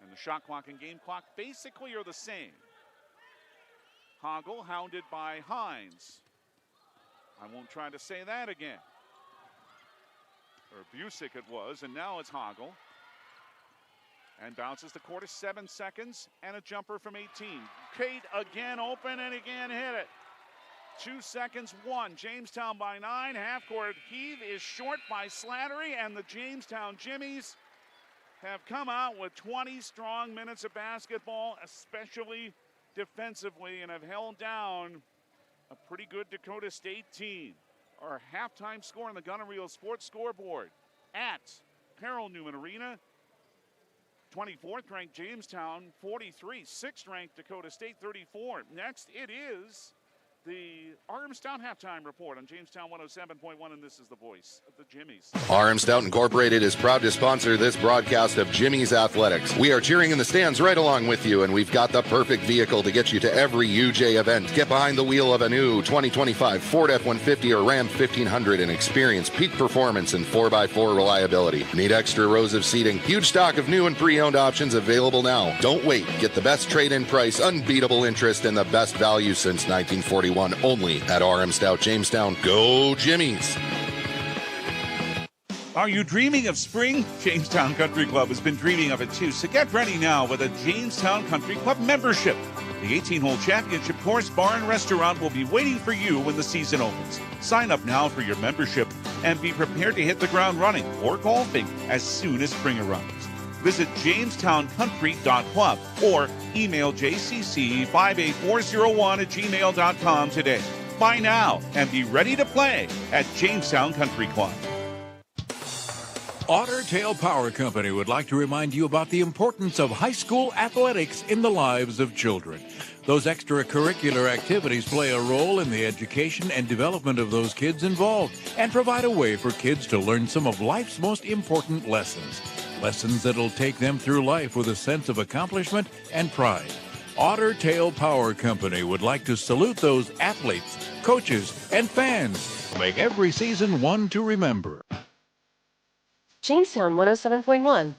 And the shot clock and game clock basically are the same. Hoggle hounded by Hines. I won't try to say that again. Or Busick it was, and now it's Hoggle. And bounces the court to 7 seconds, and a jumper from 18. Kate again open and again hit it. 2 seconds, 1. Jamestown by 9. Half-court heave is short by Slattery, and the Jamestown Jimmies have come out with 20 strong minutes of basketball, especially defensively, and have held down a pretty good Dakota State team. Our halftime score on the Gunner Reel Sports scoreboard at Harold Newman Arena. 24th ranked Jamestown, 43. 6th ranked Dakota State, 34. Next, it is the RM Stout halftime report on Jamestown 107.1, and this is the voice of the Jimmies. RM Stout Incorporated is proud to sponsor this broadcast of Jimmie's Athletics. We are cheering in the stands right along with you, and we've got the perfect vehicle to get you to every UJ event. Get behind the wheel of a new 2025 Ford F-150 or Ram 1500 and experience peak performance and 4x4 reliability. Need extra rows of seating? Huge stock of new and pre-owned options available now. Don't wait. Get the best trade-in price, unbeatable interest, and the best value since 1941. Only at RM Stout Jamestown. Go Jimmies! Are you dreaming of spring? Jamestown Country Club has been dreaming of it too, so get ready now with a Jamestown Country Club membership. The 18-hole championship course, bar, and restaurant will be waiting for you when the season opens. Sign up now for your membership and be prepared to hit the ground running or golfing as soon as spring arrives. Visit JamestownCountry.club or email jcc58401@gmail.com today. Buy now and be ready to play at Jamestown Country Club. Otter Tail Power Company would like to remind you about the importance of high school athletics in the lives of children. Those extracurricular activities play a role in the education and development of those kids involved and provide a way for kids to learn some of life's most important lessons. Lessons that'll take them through life with a sense of accomplishment and pride. Otter Tail Power Company would like to salute those athletes, coaches, and fans. Make every season one to remember. Jamestown 107.1.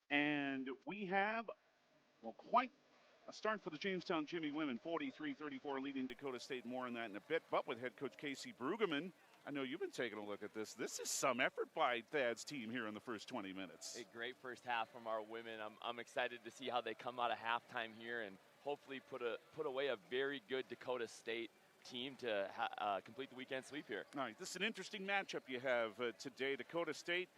And we have, well, quite a start for the Jamestown Jimmy women, 43-34, leading Dakota State. More on that in a bit. But with head coach Casey Brueggemann, I know you've been taking a look at this. This is some effort by Thad's team here in the first 20 minutes. A great first half from our women. I'm excited to see how they come out of halftime here and hopefully put away a very good Dakota State team to complete the weekend sweep here. All right, this is an interesting matchup you have today. Dakota State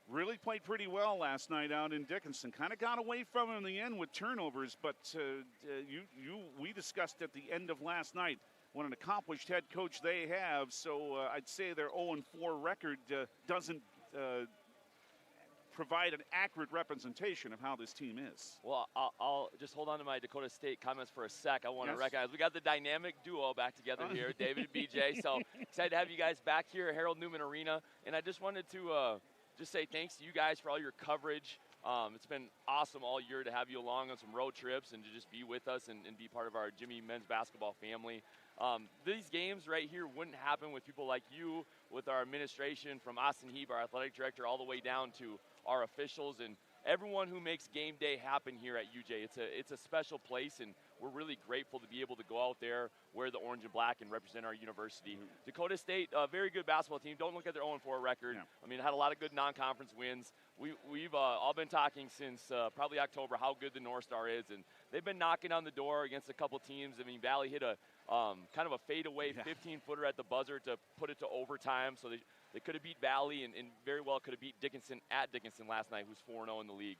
really played pretty well last night out in Dickinson. Kind of got away from them in the end with turnovers, but we discussed at the end of last night what an accomplished head coach they have. So I'd say their 0-4 record doesn't provide an accurate representation of how this team is. Well, I'll just hold on to my Dakota State comments for a sec. I want to recognize we got the dynamic duo back together here, David and BJ. So excited to have you guys back here at Harold Newman Arena. And I just wanted to just say thanks to you guys for all your coverage. It's been awesome all year to have you along on some road trips and to just be with us and be part of our Jimmie men's basketball family. These games right here wouldn't happen with people like you, with our administration from Austin Heeb, our athletic director, all the way down to our officials and everyone who makes game day happen here at UJ. It's a special place, and we're really grateful to be able to go out there, wear the orange and black, and represent our university. Dakota State, a very good basketball team. Don't look at their 0-4 record. Yeah. I mean, had a lot of good non-conference wins. We've all been talking since probably October how good the North Star is, and they've been knocking on the door against a couple teams. I mean, Valley hit a kind of a fadeaway 15-footer at the buzzer to put it to overtime, so they could have beat Valley and very well could have beat Dickinson at Dickinson last night, who's 4-0 in the league.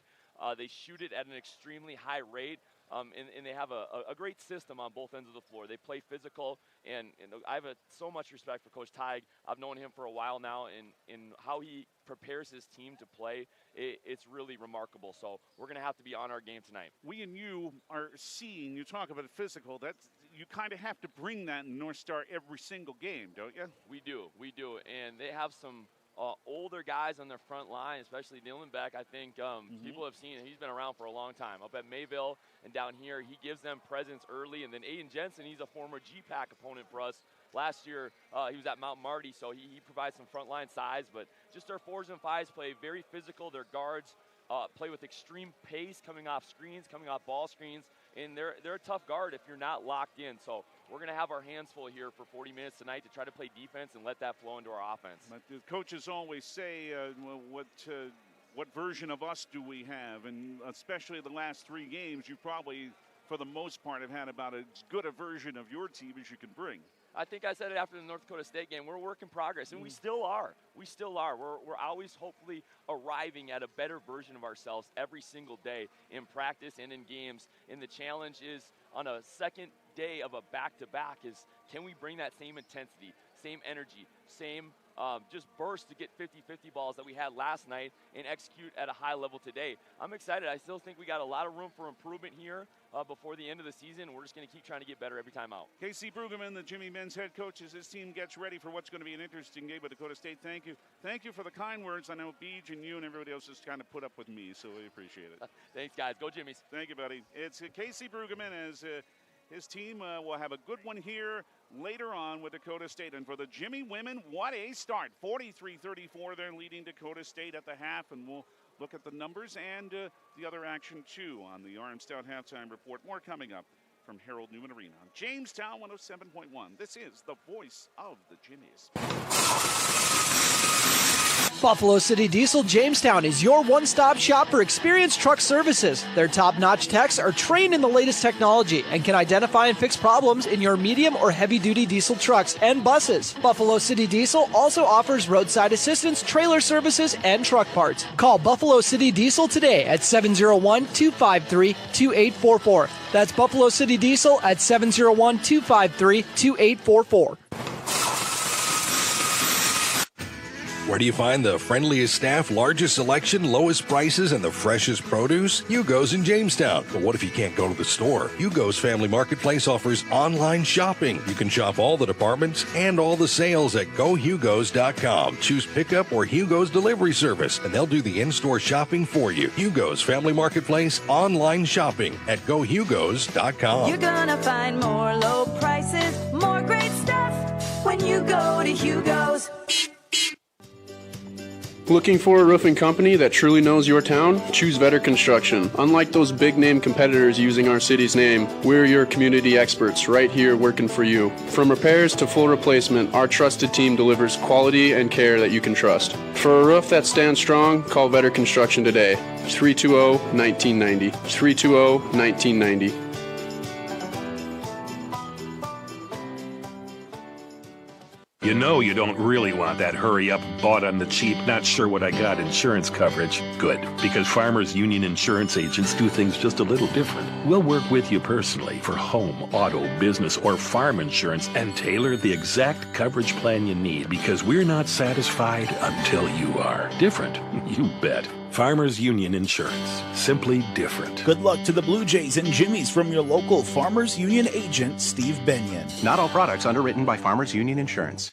They shoot it at an extremely high rate, and they have a great system on both ends of the floor. They play physical, and I have so much respect for Coach Teig. I've known him for a while now, and how he prepares his team to play, it's really remarkable. So we're going to have to be on our game tonight. We and you are seeing, you talk about physical, that's you kind of have to bring that in North Star every single game, don't you? We do, and they have some older guys on their front line, especially Dylan Beck. I think people have seen he's been around for a long time. Up at Mayville and down here, he gives them presence early. And then Aiden Jensen, he's a former GPAC opponent for us Last year, he was at Mount Marty, so he provides some frontline size. But just our 4s and 5s play very physical. Their guards play with extreme pace, coming off screens, coming off ball screens. And they're a tough guard if you're not locked in. So we're going to have our hands full here for 40 minutes tonight to try to play defense and let that flow into our offense. But the coaches always say, what version of us do we have? And especially the last 3 games, you probably, for the most part, have had about as good a version of your team as you can bring. I think I said it after the North Dakota State game. We're a work in progress, and we still are. We still are. We're always hopefully arriving at a better version of ourselves every single day in practice and in games. And the challenge is on a second day of a back-to-back is, can we bring that same intensity, same energy, same just burst to get 50-50 balls that we had last night and execute at a high level today. I'm excited. I still think we got a lot of room for improvement here before the end of the season. We're just going to keep trying to get better every time out. Casey Brueggemann, the Jimmie men's head coach, as his team gets ready for what's going to be an interesting game at Dakota State. Thank you. Thank you for the kind words. I know Beej and you and everybody else has kind of put up with me, so we appreciate it. Thanks, guys. Go Jimmies. Thank you, buddy. It's Casey Brueggemann as his team will have a good one here later on with Dakota State. And for the Jimmie women, what a start. 43-34, they're leading Dakota State at the half, and we'll look at the numbers and the other action, too, on the RM Stout Halftime Report. More coming up from Harold Newman Arena on Jamestown 107.1. This is the voice of the Jimmies. Buffalo City Diesel Jamestown is your one-stop shop for experienced truck services. Their top-notch techs are trained in the latest technology and can identify and fix problems in your medium or heavy-duty diesel trucks and buses. Buffalo City Diesel also offers roadside assistance, trailer services, and truck parts. Call Buffalo City Diesel today at 701-253-2844. That's Buffalo City Diesel at 701-253-2844. Where do you find the friendliest staff, largest selection, lowest prices, and the freshest produce? Hugo's in Jamestown. But what if you can't go to the store? Hugo's Family Marketplace offers online shopping. You can shop all the departments and all the sales at GoHugos.com. Choose pickup or Hugo's delivery service, and they'll do the in-store shopping for you. Hugo's Family Marketplace online shopping at GoHugos.com. You're gonna find more low prices, more great stuff when you go to Hugo's. Looking for a roofing company that truly knows your town? Choose Vetter Construction. Unlike those big-name competitors using our city's name, we're your community experts right here working for you. From repairs to full replacement, our trusted team delivers quality and care that you can trust. For a roof that stands strong, call Vetter Construction today. 320-1990. 320-1990. You know you don't really want that hurry-up, bought on the cheap, not sure what I got insurance coverage. Good, because Farmers Union insurance agents do things just a little different. We'll work with you personally for home, auto, business, or farm insurance and tailor the exact coverage plan you need, because we're not satisfied until you are. Different? You bet. Farmers Union Insurance. Simply different. Good luck to the Blue Jays and Jimmies from your local Farmers Union agent, Steve Benyon. Not all products underwritten by Farmers Union Insurance.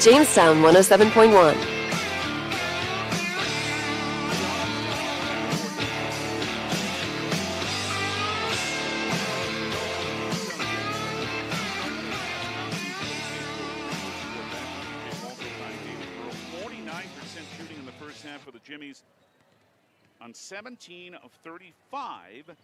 Jamestown 107.1. For the Jimmies on 17 of 35,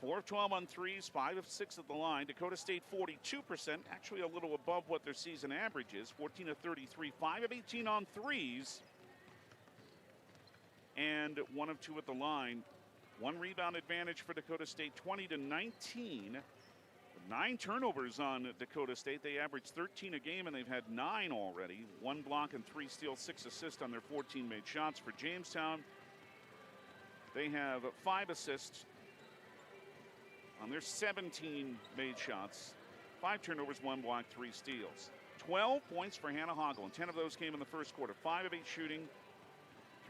4 of 12 on threes, 5 of 6 at the line. Dakota State 42%, actually a little above what their season average is. 14 of 33, 5 of 18 on threes, and 1 of 2 at the line. 1 rebound advantage for Dakota State, 20-19. 9 turnovers on Dakota State. They averaged 13 a game, and they've had 9 already. 1 block and 3 steals, 6 assists on their 14 made shots. For Jamestown, they have 5 assists on their 17 made shots. 5 turnovers, 1 block, 3 steals. 12 points for Hannah Hoggle, and 10 of those came in the first quarter. 5 of 8 shooting,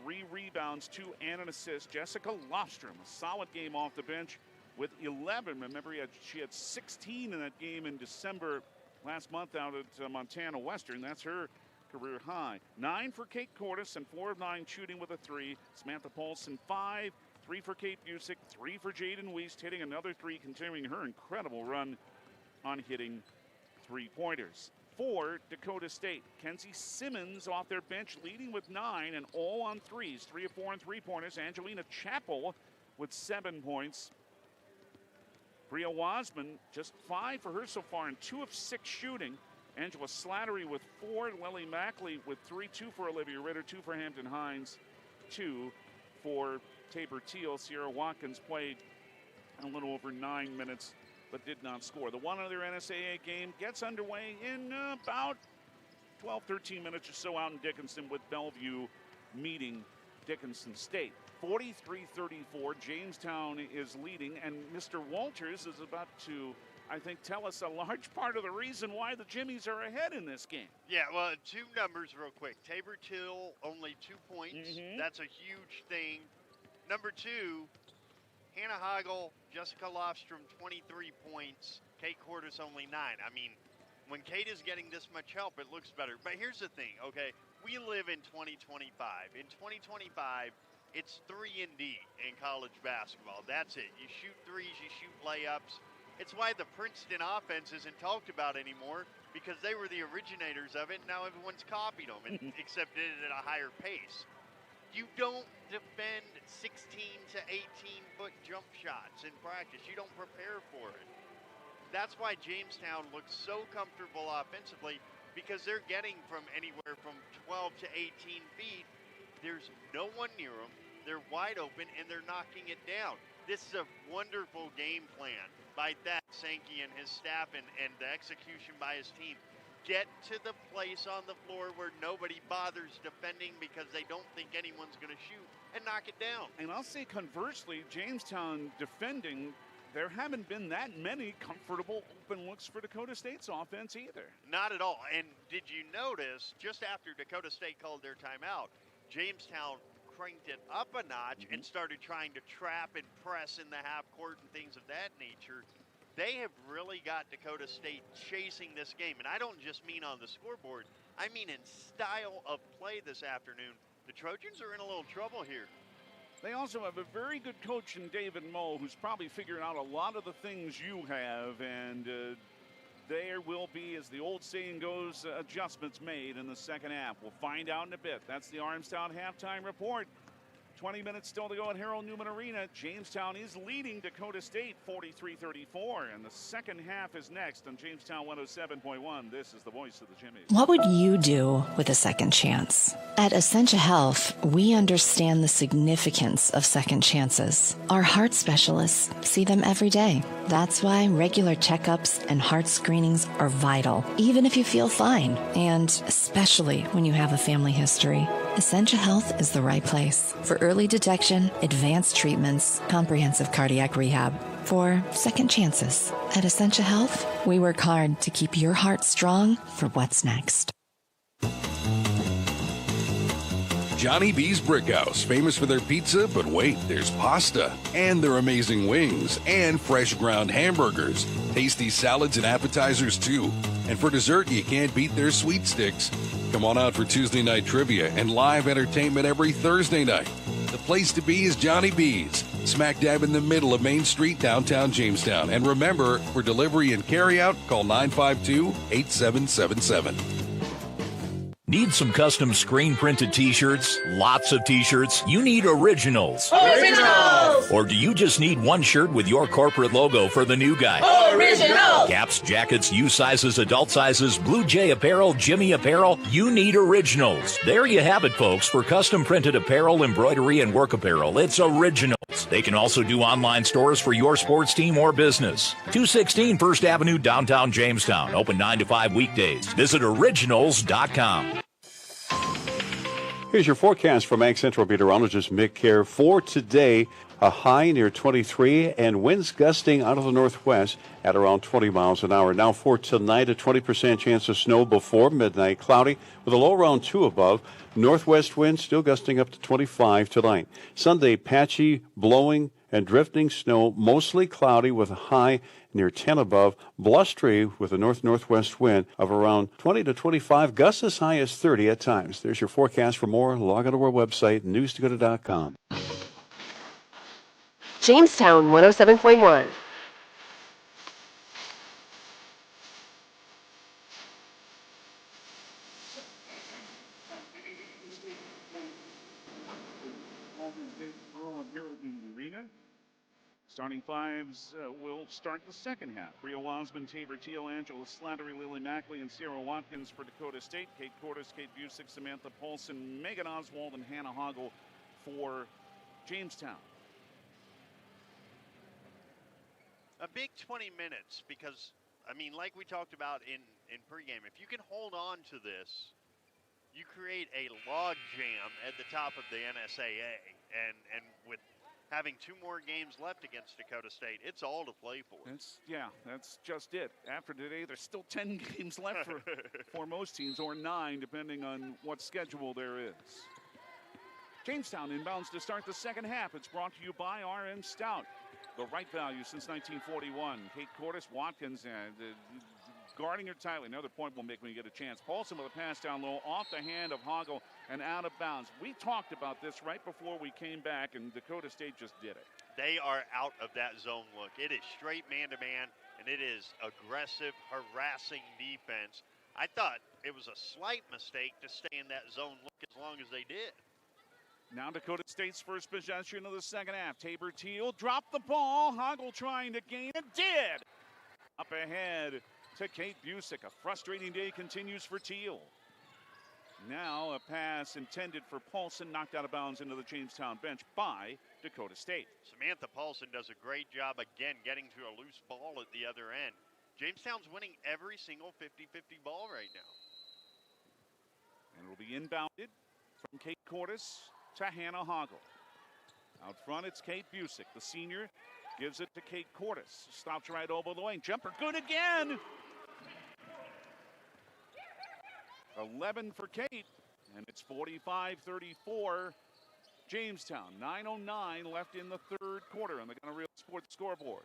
3 rebounds, 2 and an assist. Jessica Lofstrom, a solid game off the bench with 11. Remember, she had 16 in that game in December last month out at Montana Western. That's her career high. 9 for Kate Cordes and 4 of 9 shooting with a 3. Samantha Paulson 5, 3 for Kate Busick, 3 for Jaden Wiest, hitting another 3, continuing her incredible run on hitting three-pointers. For Dakota State, Kenzie Simmons off their bench leading with 9 and all on threes. 3 of 4 on three-pointers. Angelina Chappell with 7 points. Bria Wasman, just 5 for her so far and 2 of 6 shooting. Angela Slattery with 4. Lily Mackley with 3. 2 for Olivia Ritter, 2 for Hampton Hines, 2 for Tabor Teal. Sierra Watkins played a little over 9 minutes but did not score. The one other NSAA game gets underway in about 12, 13 minutes or so out in Dickinson, with Bellevue meeting Dickinson State. 43-34, Jamestown is leading, and Mr. Walters is about to, I think, tell us a large part of the reason why the Jimmies are ahead in this game. Yeah, well, 2 numbers real quick. Tabor Till, only 2 points. That's a huge thing. Number 2, Hannah Hagel, Jessica Lofstrom, 23 points. Kate Cordes, only 9. I mean, when Kate is getting this much help, it looks better. But here's the thing, okay? We live in 2025. In 2025, it's 3 and D in college basketball. That's it. You shoot threes, you shoot layups. It's why the Princeton offense isn't talked about anymore, because they were the originators of it. Now everyone's copied them, except did it at a higher pace. You don't defend 16 to 18-foot jump shots in practice. You don't prepare for it. That's why Jamestown looks so comfortable offensively, because they're getting from anywhere from 12 to 18 feet. There's no one near them. They're wide open, and they're knocking it down. This is a wonderful game plan by Thad Sankey and his staff, and the execution by his team. Get to the place on the floor where nobody bothers defending because they don't think anyone's going to shoot, and knock it down. And I'll say conversely, Jamestown defending, there haven't been that many comfortable open looks for Dakota State's offense either. Not at all. And did you notice, just after Dakota State called their timeout, Jamestown cranked it up a notch and started trying to trap and press in the half court and things of that nature. They have really got Dakota State chasing this game. And I don't just mean on the scoreboard. I mean in style of play this afternoon. The Trojans are in a little trouble here. They also have a very good coach in David Moe, who's probably figured out a lot of the things you have. And there will be, as the old saying goes, adjustments made in the second half. We'll find out in a bit. That's the Armstown halftime report. 20 minutes still to go at Harold Newman Arena. Jamestown is leading Dakota State 43-34, and the second half is next on Jamestown 107.1. This is the voice of the Jimmies. What would you do with a second chance? At Essentia Health, we understand the significance of second chances. Our heart specialists see them every day. That's why regular checkups and heart screenings are vital, even if you feel fine, and especially when you have a family history. Essentia Health is the right place for early detection, advanced treatments, comprehensive cardiac rehab, for second chances. At Essentia Health, we work hard to keep your heart strong for what's next. Johnny B's Brickhouse, famous for their pizza, but wait, there's pasta, and their amazing wings, and fresh ground hamburgers, tasty salads and appetizers too. And for dessert, you can't beat their sweet sticks. Come on out for Tuesday night trivia and live entertainment every Thursday night. The place to be is Johnny B's, smack dab in the middle of Main Street, downtown Jamestown. And remember, for delivery and carryout, call 952-8777. Need some custom screen-printed t-shirts? Lots of t-shirts? You need originals. Originals! Or do you just need one shirt with your corporate logo for the new guy? Originals! Caps, jackets, U sizes, adult sizes, Blue Jay apparel, Jimmie apparel. You need originals. There you have it, folks. For custom-printed apparel, embroidery, and work apparel, it's originals. They can also do online stores for your sports team or business. 216 First Avenue, downtown Jamestown. Open 9 to 5 weekdays. Visit originals.com. Here's your forecast from Ag Central meteorologist Mick Kerr. For today, a high near 23 and winds gusting out of the northwest at around 20 miles an hour. Now for tonight, a 20% chance of snow before midnight. Cloudy with a low around 2 above. Northwest winds still gusting up to 25 tonight. Sunday, patchy, blowing and drifting snow, mostly cloudy with a high near 10 above, blustery with a north-northwest wind of around 20 to 25, gusts as high as 30 at times. There's your forecast. For more, log on to our website, newsdakota.com. Jamestown 107.1. Starting fives will start the second half. Bria Wasman, Tabor Teal, Angela Slattery, Lily Mackley, and Sarah Watkins for Dakota State. Kate Cordes, Kate Busick, Samantha Paulson, Megan Oswald, and Hannah Hoggle for Jamestown. A big 20 minutes because, I mean, like we talked about in pregame, if you can hold on to this, you create a log jam at the top of the NSAA. And with having 2 more games left against Dakota State, it's all to play for. That's just it. After today, there's still 10 games left for most teams, or 9, depending on what schedule there is. Jamestown inbounds to start the second half. It's brought to you by RM Stout, the right value since 1941. Kate Cordes, Watkins, guarding her tightly. Another point will make when you get a chance. Paulson with a pass down low, off the hand of Hoggle and out of bounds. We talked about this right before we came back, and Dakota State just did it. They are out of that zone look. It is straight man-to-man, and it is aggressive, harassing defense. I thought it was a slight mistake to stay in that zone look as long as they did. Now Dakota State's first possession of the second half. Tabor Teal dropped the ball. Hoggle trying to gain it. Did! Up ahead to Kate Busick. A frustrating day continues for Teal. Now a pass intended for Paulson, knocked out of bounds into the Jamestown bench by Dakota State. Samantha Paulson does a great job again getting to a loose ball at the other end. Jamestown's winning every single 50-50 ball right now. And it will be inbounded from Kate Cordes to Hannah Hoggle. Out front, it's Kate Busick. The senior gives it to Kate Cordes. Stops right over the lane. Jumper good again. 11 for Kate, and it's 45-34. Jamestown, 9:09 left in the third quarter on the Gunner Real Sports scoreboard.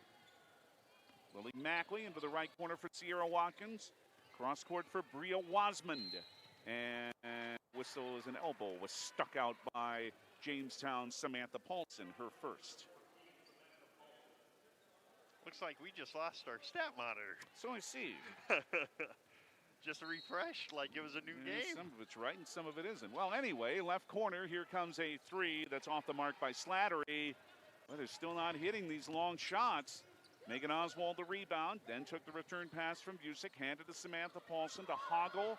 Lily Mackley into the right corner for Sierra Watkins. Cross court for Bria Wasmond. And whistle as an elbow was stuck out by Jamestown's Samantha Paulson, her first. Looks like we just lost our stat monitor. So I see. Just refreshed like it was a new game. Some of it's right and some of it isn't. Well, anyway, left corner, here comes a 3 that's off the mark by Slattery. But they're still not hitting these long shots. Megan Oswald the rebound, then took the return pass from Busick, handed to Samantha Paulson to Hoggle.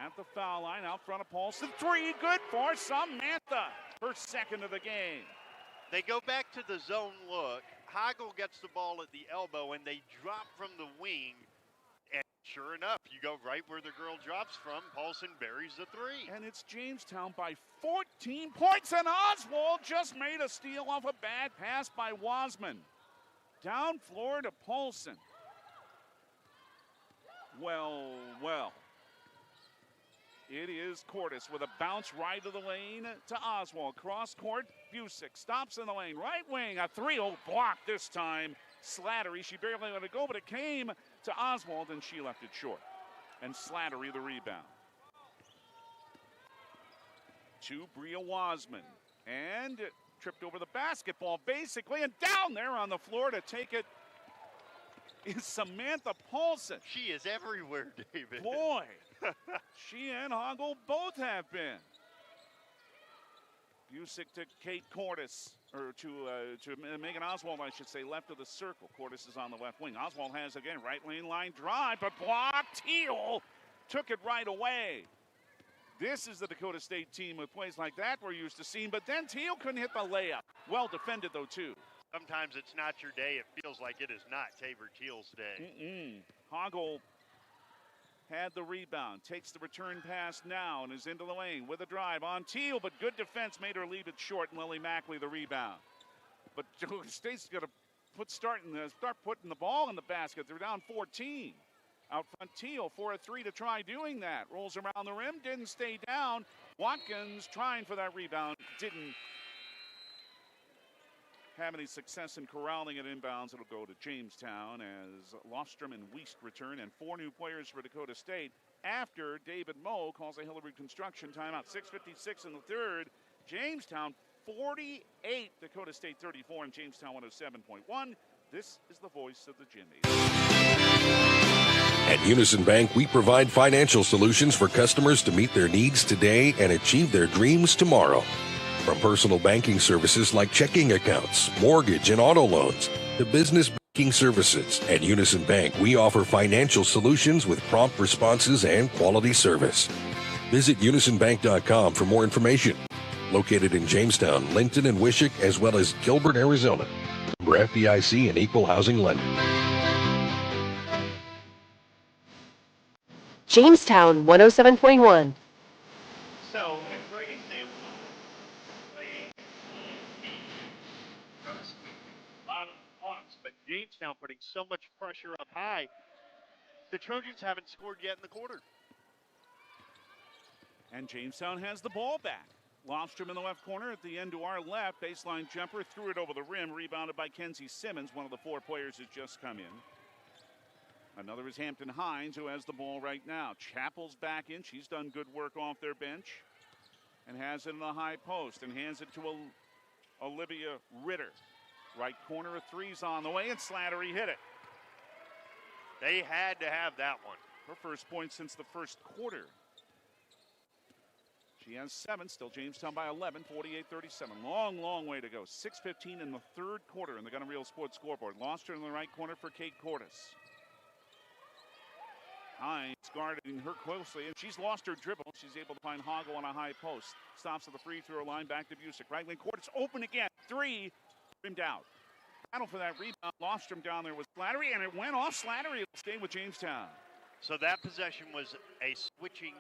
At the foul line, out front of Paulson. 3, good for Samantha. Her second of the game. They go back to the zone look. Hoggle gets the ball at the elbow, and they drop from the wing. And sure enough, you go right where the girl drops from. Paulson buries the 3. And it's Jamestown by 14 points, and Oswald just made a steal off a bad pass by Wasman. Down floor to Paulson. Well. It is Cordes with a bounce right of the lane to Oswald. Cross court, Busick stops in the lane. Right wing, a 3-0 block this time. Slattery, she barely let it go, but it came to Oswald and she left it short. And Slattery the rebound. To Bria Wasman. And tripped over the basketball basically, and down there on the floor to take it is Samantha Paulson. She is everywhere, David. Boy, she and Hoggle both have been. Busick to Kate Cordes, or to Megan Oswald, I should say, left of the circle. Cordes is on the left wing. Oswald has, again, right lane line drive, but blocked. Teal took it right away. This is the Dakota State team with plays like that we're used to seeing, but then Teal couldn't hit the layup. Well defended, though, too. Sometimes it's not your day. It feels like it is not Tabor Teal's day. Hoggle had the rebound, takes the return pass now and is into the lane with a drive on Teal, but good defense made her leave it short, and Lily Mackley the rebound. But Dakota State's going to start putting the ball in the basket. They're down 14. Out front, Teal for a 3 to try doing that. Rolls around the rim, didn't stay down. Watkins trying for that rebound, didn't have any success in corralling it inbounds. It'll go to Jamestown as Lofstrom and Wiest return, and 4 new players for Dakota State after David Moe calls a Hillary Construction timeout. 6:56 in the third. Jamestown 48, Dakota State 34, and Jamestown 107.1. This is the voice of the Jimmies. At Unison Bank, we provide financial solutions for customers to meet their needs today and achieve their dreams tomorrow. From personal banking services like checking accounts, mortgage, and auto loans, to business banking services, at Unison Bank, we offer financial solutions with prompt responses and quality service. Visit unisonbank.com for more information. Located in Jamestown, Linton, and Wishick, as well as Gilbert, Arizona. Member FDIC and Equal Housing Lender. Jamestown 107.1. So, but Jamestown putting so much pressure up high. The Trojans haven't scored yet in the quarter. And Jamestown has the ball back. Lofstrom in the left corner at the end to our left. Baseline jumper, threw it over the rim, rebounded by Kenzie Simmons. One of the 4 players has just come in. Another is Hampton Hines, who has the ball right now. Chappell's back in. She's done good work off their bench. And has it in the high post and hands it to Olivia Ritter. Right corner, a three's on the way, and Slattery hit it. They had to have that one. Her first point since the first quarter. She has 7, still Jamestown by 11, 48-37. Long, long way to go. 6:15 in the third quarter in the Gunner Real Sports scoreboard. Lost her in the right corner for Kate Cordes. Hines guarding her closely, and she's lost her dribble. She's able to find Hago on a high post. Stops at the free throw line, back to Busick. Right wing court, it's open again. 3, rimmed out. Battle for that rebound. Lofstrom down there with Slattery, and it went off Slattery. It'll stay with Jamestown. So that possession was a switching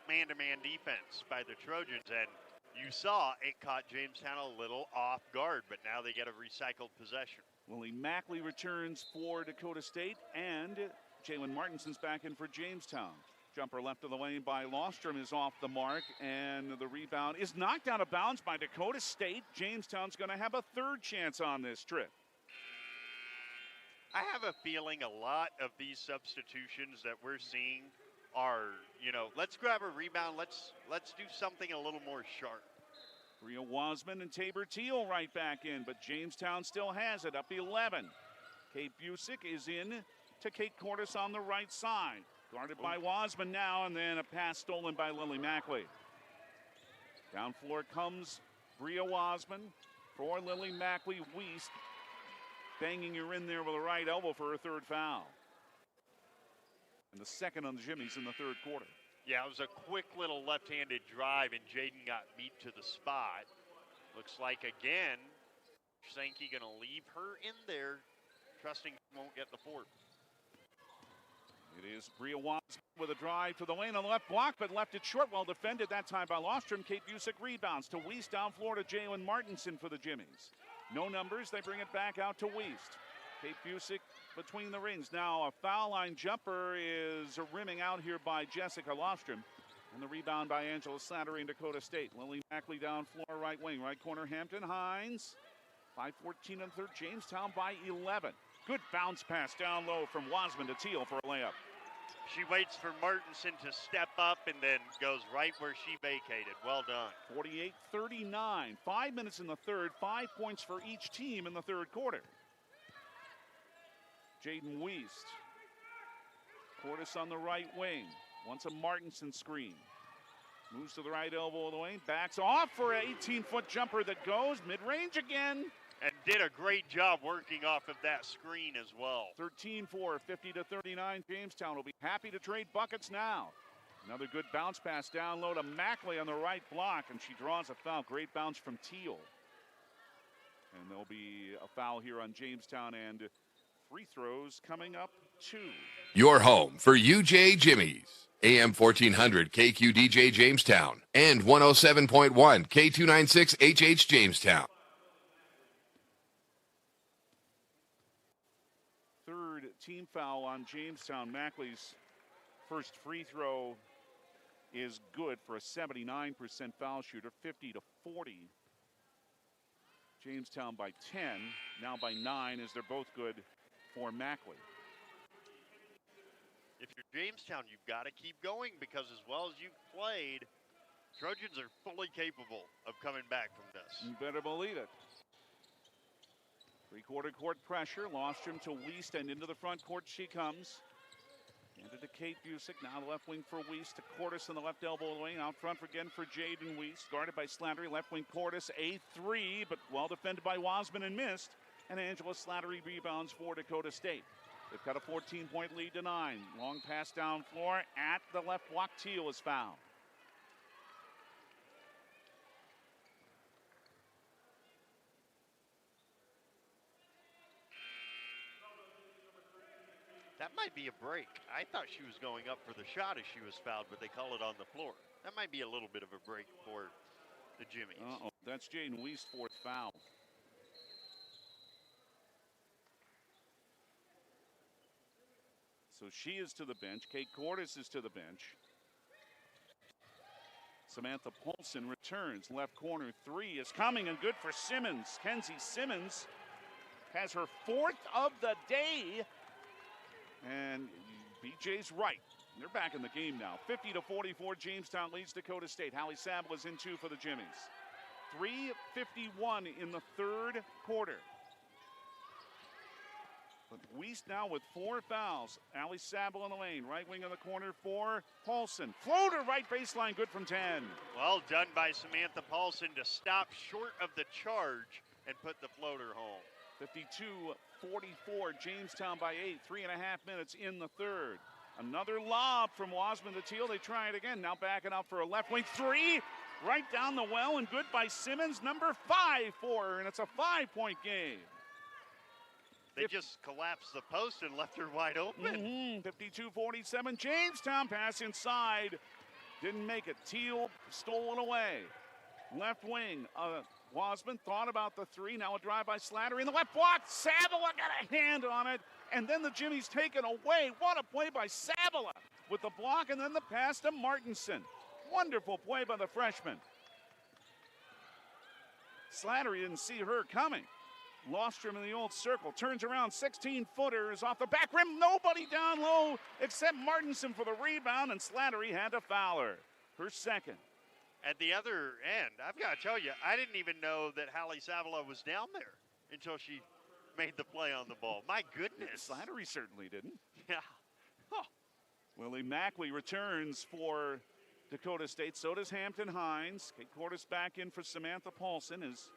man-to-man defense by the Trojans, and you saw it caught Jamestown a little off guard, but now they get a recycled possession. Lily Mackley returns for Dakota State, and Jalen Martinson's back in for Jamestown. Jumper left of the lane by Lofstrom is off the mark, and the rebound is knocked out of bounds by Dakota State. Jamestown's going to have a third chance on this trip. I have a feeling a lot of these substitutions that we're seeing are, let's grab a rebound, let's do something a little more sharp. Bria Wasman and Tabor Teal right back in, but Jamestown still has it, up 11. Kate Busick is in to Kate Cordes on the right side. Guarded by Wasman now, and then a pass stolen by Lily Mackley. Down floor comes Bria Wasman for Lily Mackley. Wiest banging her in there with a right elbow for her third foul. And the second on the Jimmies in the third quarter. Yeah, it was a quick little left-handed drive, and Jaden got beat to the spot. Looks like, again, Sankey going to leave her in there, trusting she won't get the fourth. It is Bria Watts with a drive to the lane on the left block, but left it short. Well defended that time by Lofstrom. Kate Busick rebounds to Wiest down floor to Jalen Martinson for the Jimmies. No numbers, they bring it back out to Wiest. Kate Busick between the rings. Now a foul line jumper is rimming out here by Jessica Lofstrom. And the rebound by Angela Slattery in Dakota State. Lily Mackley down floor right wing. Right corner Hampton Hines. 5:14 and third. Jamestown by 11. Good bounce pass down low from Wasman to Teal for a layup. She waits for Martinson to step up and then goes right where she vacated. Well done. 48-39. 5 minutes in the third. 5 points for each team in the third quarter. Jaden Wiest. Cordes on the right wing. Wants a Martinson screen. Moves to the right elbow of the lane. Backs off for an 18-foot jumper that goes mid-range again. And did a great job working off of that screen as well. 13-4, 50-39. Jamestown will be happy to trade buckets now. Another good bounce pass down low to Mackley on the right block, and she draws a foul. Great bounce from Teal. And there'll be a foul here on Jamestown, and free throws coming up 2. Your home for UJ Jimmie's. AM 1400 KQDJ Jamestown and 107.1 K296 HH Jamestown. Third team foul on Jamestown. Mackley's first free throw is good for a 79% foul shooter, 50-40. Jamestown by 10, now by 9, as they're both good for Mackley. If you're Jamestown, you've got to keep going because as well as you've played, Trojans are fully capable of coming back from this. You better believe it. Three-quarter court pressure. Lofstrom to Wiest and into the front court she comes. Handed to Kate Busick. Now the left wing for Weiss to Cordes in the left elbow of the lane. Out front again for Jaden Weiss. Guarded by Slattery. Left wing Cordes. A three, but well defended by Wasman and missed. And Angela Slattery rebounds for Dakota State. They've got a 14-point lead to 9. Long pass down floor at the left block. Teal is fouled. That might be a break. I thought she was going up for the shot as she was fouled, but they call it on the floor. That might be a little bit of a break for the Jimmies. Uh-oh. That's Jaden Weiss' 4th foul. So she is to the bench. Kate Cordes is to the bench. Samantha Polson returns. Left corner 3 is coming and good for Simmons. Kenzie Simmons has her 4th of the day. And BJ's right. They're back in the game now. 50-44, Jamestown leads Dakota State. Hallie Sabla's in 2 for the Jimmies. 3:51 in the 3rd quarter. But Weiss now with 4 fouls. Hallie Sabla in the lane. Right wing in the corner for Paulson. Floater right baseline, good from 10. Well done by Samantha Paulson to stop short of the charge and put the floater home. 52-44, Jamestown by 8. 3.5 minutes in the 3rd. Another lob from Wasman to Teal. They try it again. Now backing up for a left wing 3. Right down the well and good by Simmons. Number 5 for her, and it's a 5-point game. They just collapsed the post and left her wide open. 52-47, Jamestown pass inside. Didn't make it. Teal stole it away. Left wing, Wasman thought about the 3. Now a drive by Slattery in the left block. Sabala got a hand on it. And then the Jimmies taken away. What a play by Sabala with the block and then the pass to Martinson. Wonderful play by the freshman. Slattery didn't see her coming. Lost him in the old circle. Turns around, 16-footers off the back rim. Nobody down low except Martinson for the rebound, and Slattery had to foul her. Her 2nd. At the other end, I've got to tell you, I didn't even know that Hallie Savala was down there until she made the play on the ball. My goodness. Slattery certainly didn't. Yeah. Huh. Lily Mackley returns for Dakota State. So does Hampton Hines. Kate Cordes back in for Samantha Paulson as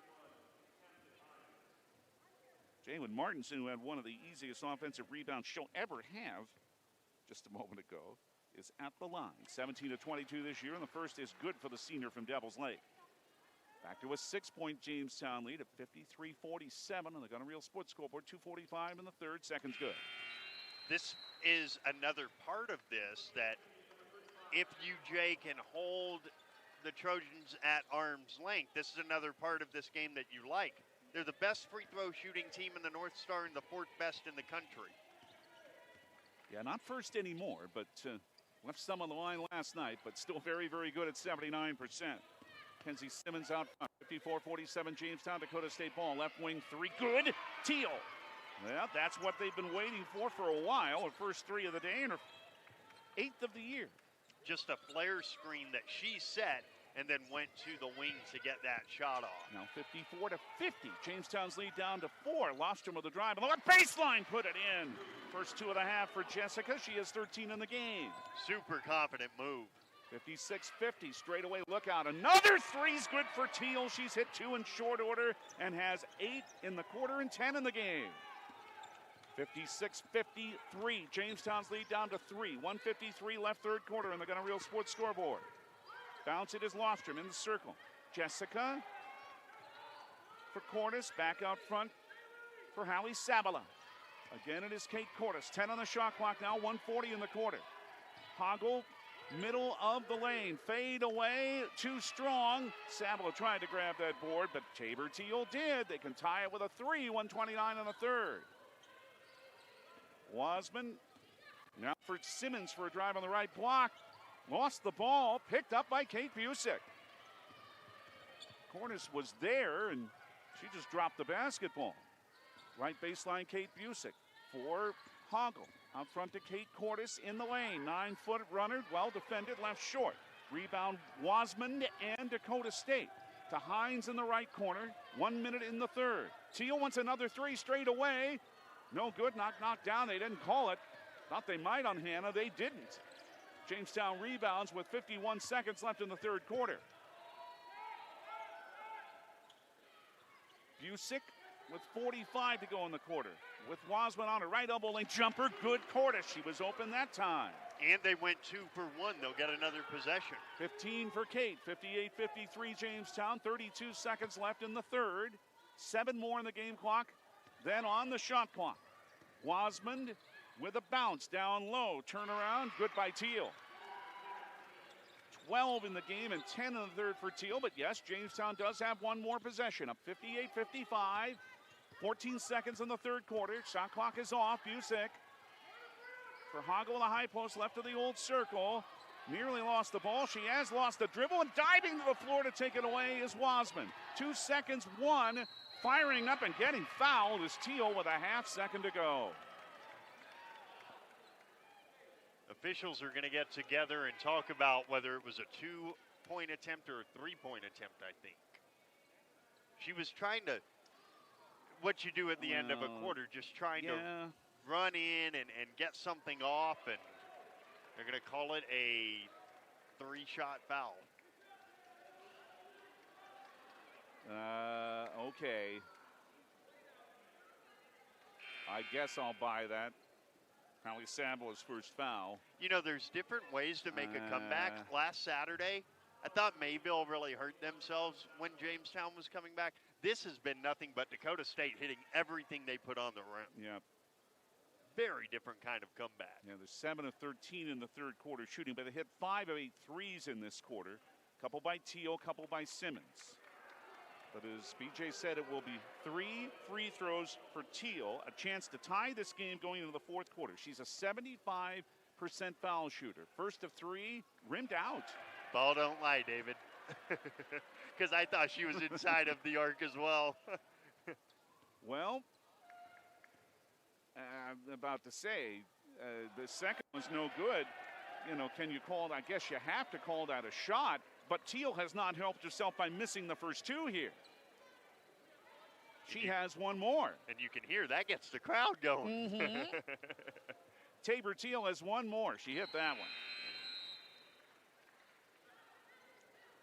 Jalen Martinson, who had one of the easiest offensive rebounds she'll ever have just a moment ago, is at the line. 17-22 this year, and the first is good for the senior from Devils Lake. Back to a 6-point Jamestown lead at 53-47 on the Gunner Real Sports scoreboard. 2:45 in the 3rd. Second's good. This is another part of this that if UJ can hold the Trojans at arm's length, this is another part of this game that you like. They're the best free throw shooting team in the North Star and the 4th best in the country. Yeah, not first anymore, but left some on the line last night, but still very, very good at 79%. Kenzie Simmons out front. 54-47 Jamestown, Dakota State ball. Left wing 3, good. Teal. Well, that's what they've been waiting for a while. Her first 3 of the day and her 8th of the year. Just a flare screen that she set and then went to the wing to get that shot off. Now 54-50. Jamestown's lead down to 4. Lostrom with the drive. And the left baseline put it in. First 2 of the half for Jessica. She has 13 in the game. Super confident move. 56-50. Straight away look out. Another 3's good for Teal. She's hit 2 in short order and has 8 in the quarter and 10 in the game. 56-53. Jamestown's lead down to 3. 1:53 left 3rd quarter in the Gunner Real Sports scoreboard. Bounce it is Lostrom in the circle. Jessica for Cordes. Back out front for Hallie Sabala. Again, it is Kate Cordes. 10 on the shot clock now. 1:40 in the quarter. Hoggle, middle of the lane. Fade away. Too strong. Sabala tried to grab that board, but Tabor Teal did. They can tie it with a 3. 1:29 in the 3rd. Wasman now for Simmons for a drive on the right block. Lost the ball, picked up by Kate Busick. Cordes was there, and she just dropped the basketball. Right baseline, Kate Busick for Hoggle. Out front to Kate Cordes in the lane. 9-foot runner, well defended, left short. Rebound, Wasman and Dakota State. To Hines in the right corner. 1 minute in the 3rd. Teal wants another 3 straight away. No good, knocked down. They didn't call it. Thought they might on Hannah. They didn't. Jamestown rebounds with 51 seconds left in the third quarter. Busick with 45 to go in the quarter. With Wasman on a right elbow lane jumper. Good Cordish. She was open that time. And they went 2 for 1. They'll get another possession. 15 for Kate. 58-53 Jamestown. 32 seconds left in the third. 7 more in the game clock. Then on the shot clock. Wasman with a bounce down low. Turnaround. Good by Teal. 12 in the game and 10 in the third for Teal. But yes, Jamestown does have one more possession. Up 58-55. 14 seconds in the third quarter. Shot clock is off. Busick for Hoggle in the high post, left of the old circle. Nearly lost the ball. She has lost the dribble, and diving to the floor to take it away is Wasman. 2 seconds, 1. Firing up and getting fouled is Teal with a half second to go. Officials are going to get together and talk about whether it was a 2-point attempt or a 3-point attempt, I think. She was trying to, what you do at the end of a quarter, just trying to run in and get something off, and they're going to call it a 3-shot foul. Okay. I guess I'll buy that. Holly Sabo's first foul. You know, there's different ways to make a comeback. Last Saturday, I thought Mayville really hurt themselves when Jamestown was coming back. This has been nothing but Dakota State hitting everything they put on the rim. Yep. Very different kind of comeback. Yeah, there's 7 of 13 in the third quarter shooting, but they hit 5 of 8 threes in this quarter. Couple by Teal, couple by Simmons. But as BJ said, it will be 3 free throws for Teal, a chance to tie this game going into the fourth quarter. She's a 75% foul shooter. First of 3, rimmed out. Ball don't lie, David. Because I thought she was inside of the arc as well. Well, I'm about to say, the second was no good. You know, can you call it? I guess you have to call that a shot. But Teal has not helped herself by missing the first 2 here. She has one more. And you can hear that gets the crowd going. Mm-hmm. Tabor Teal has one more. She hit that one.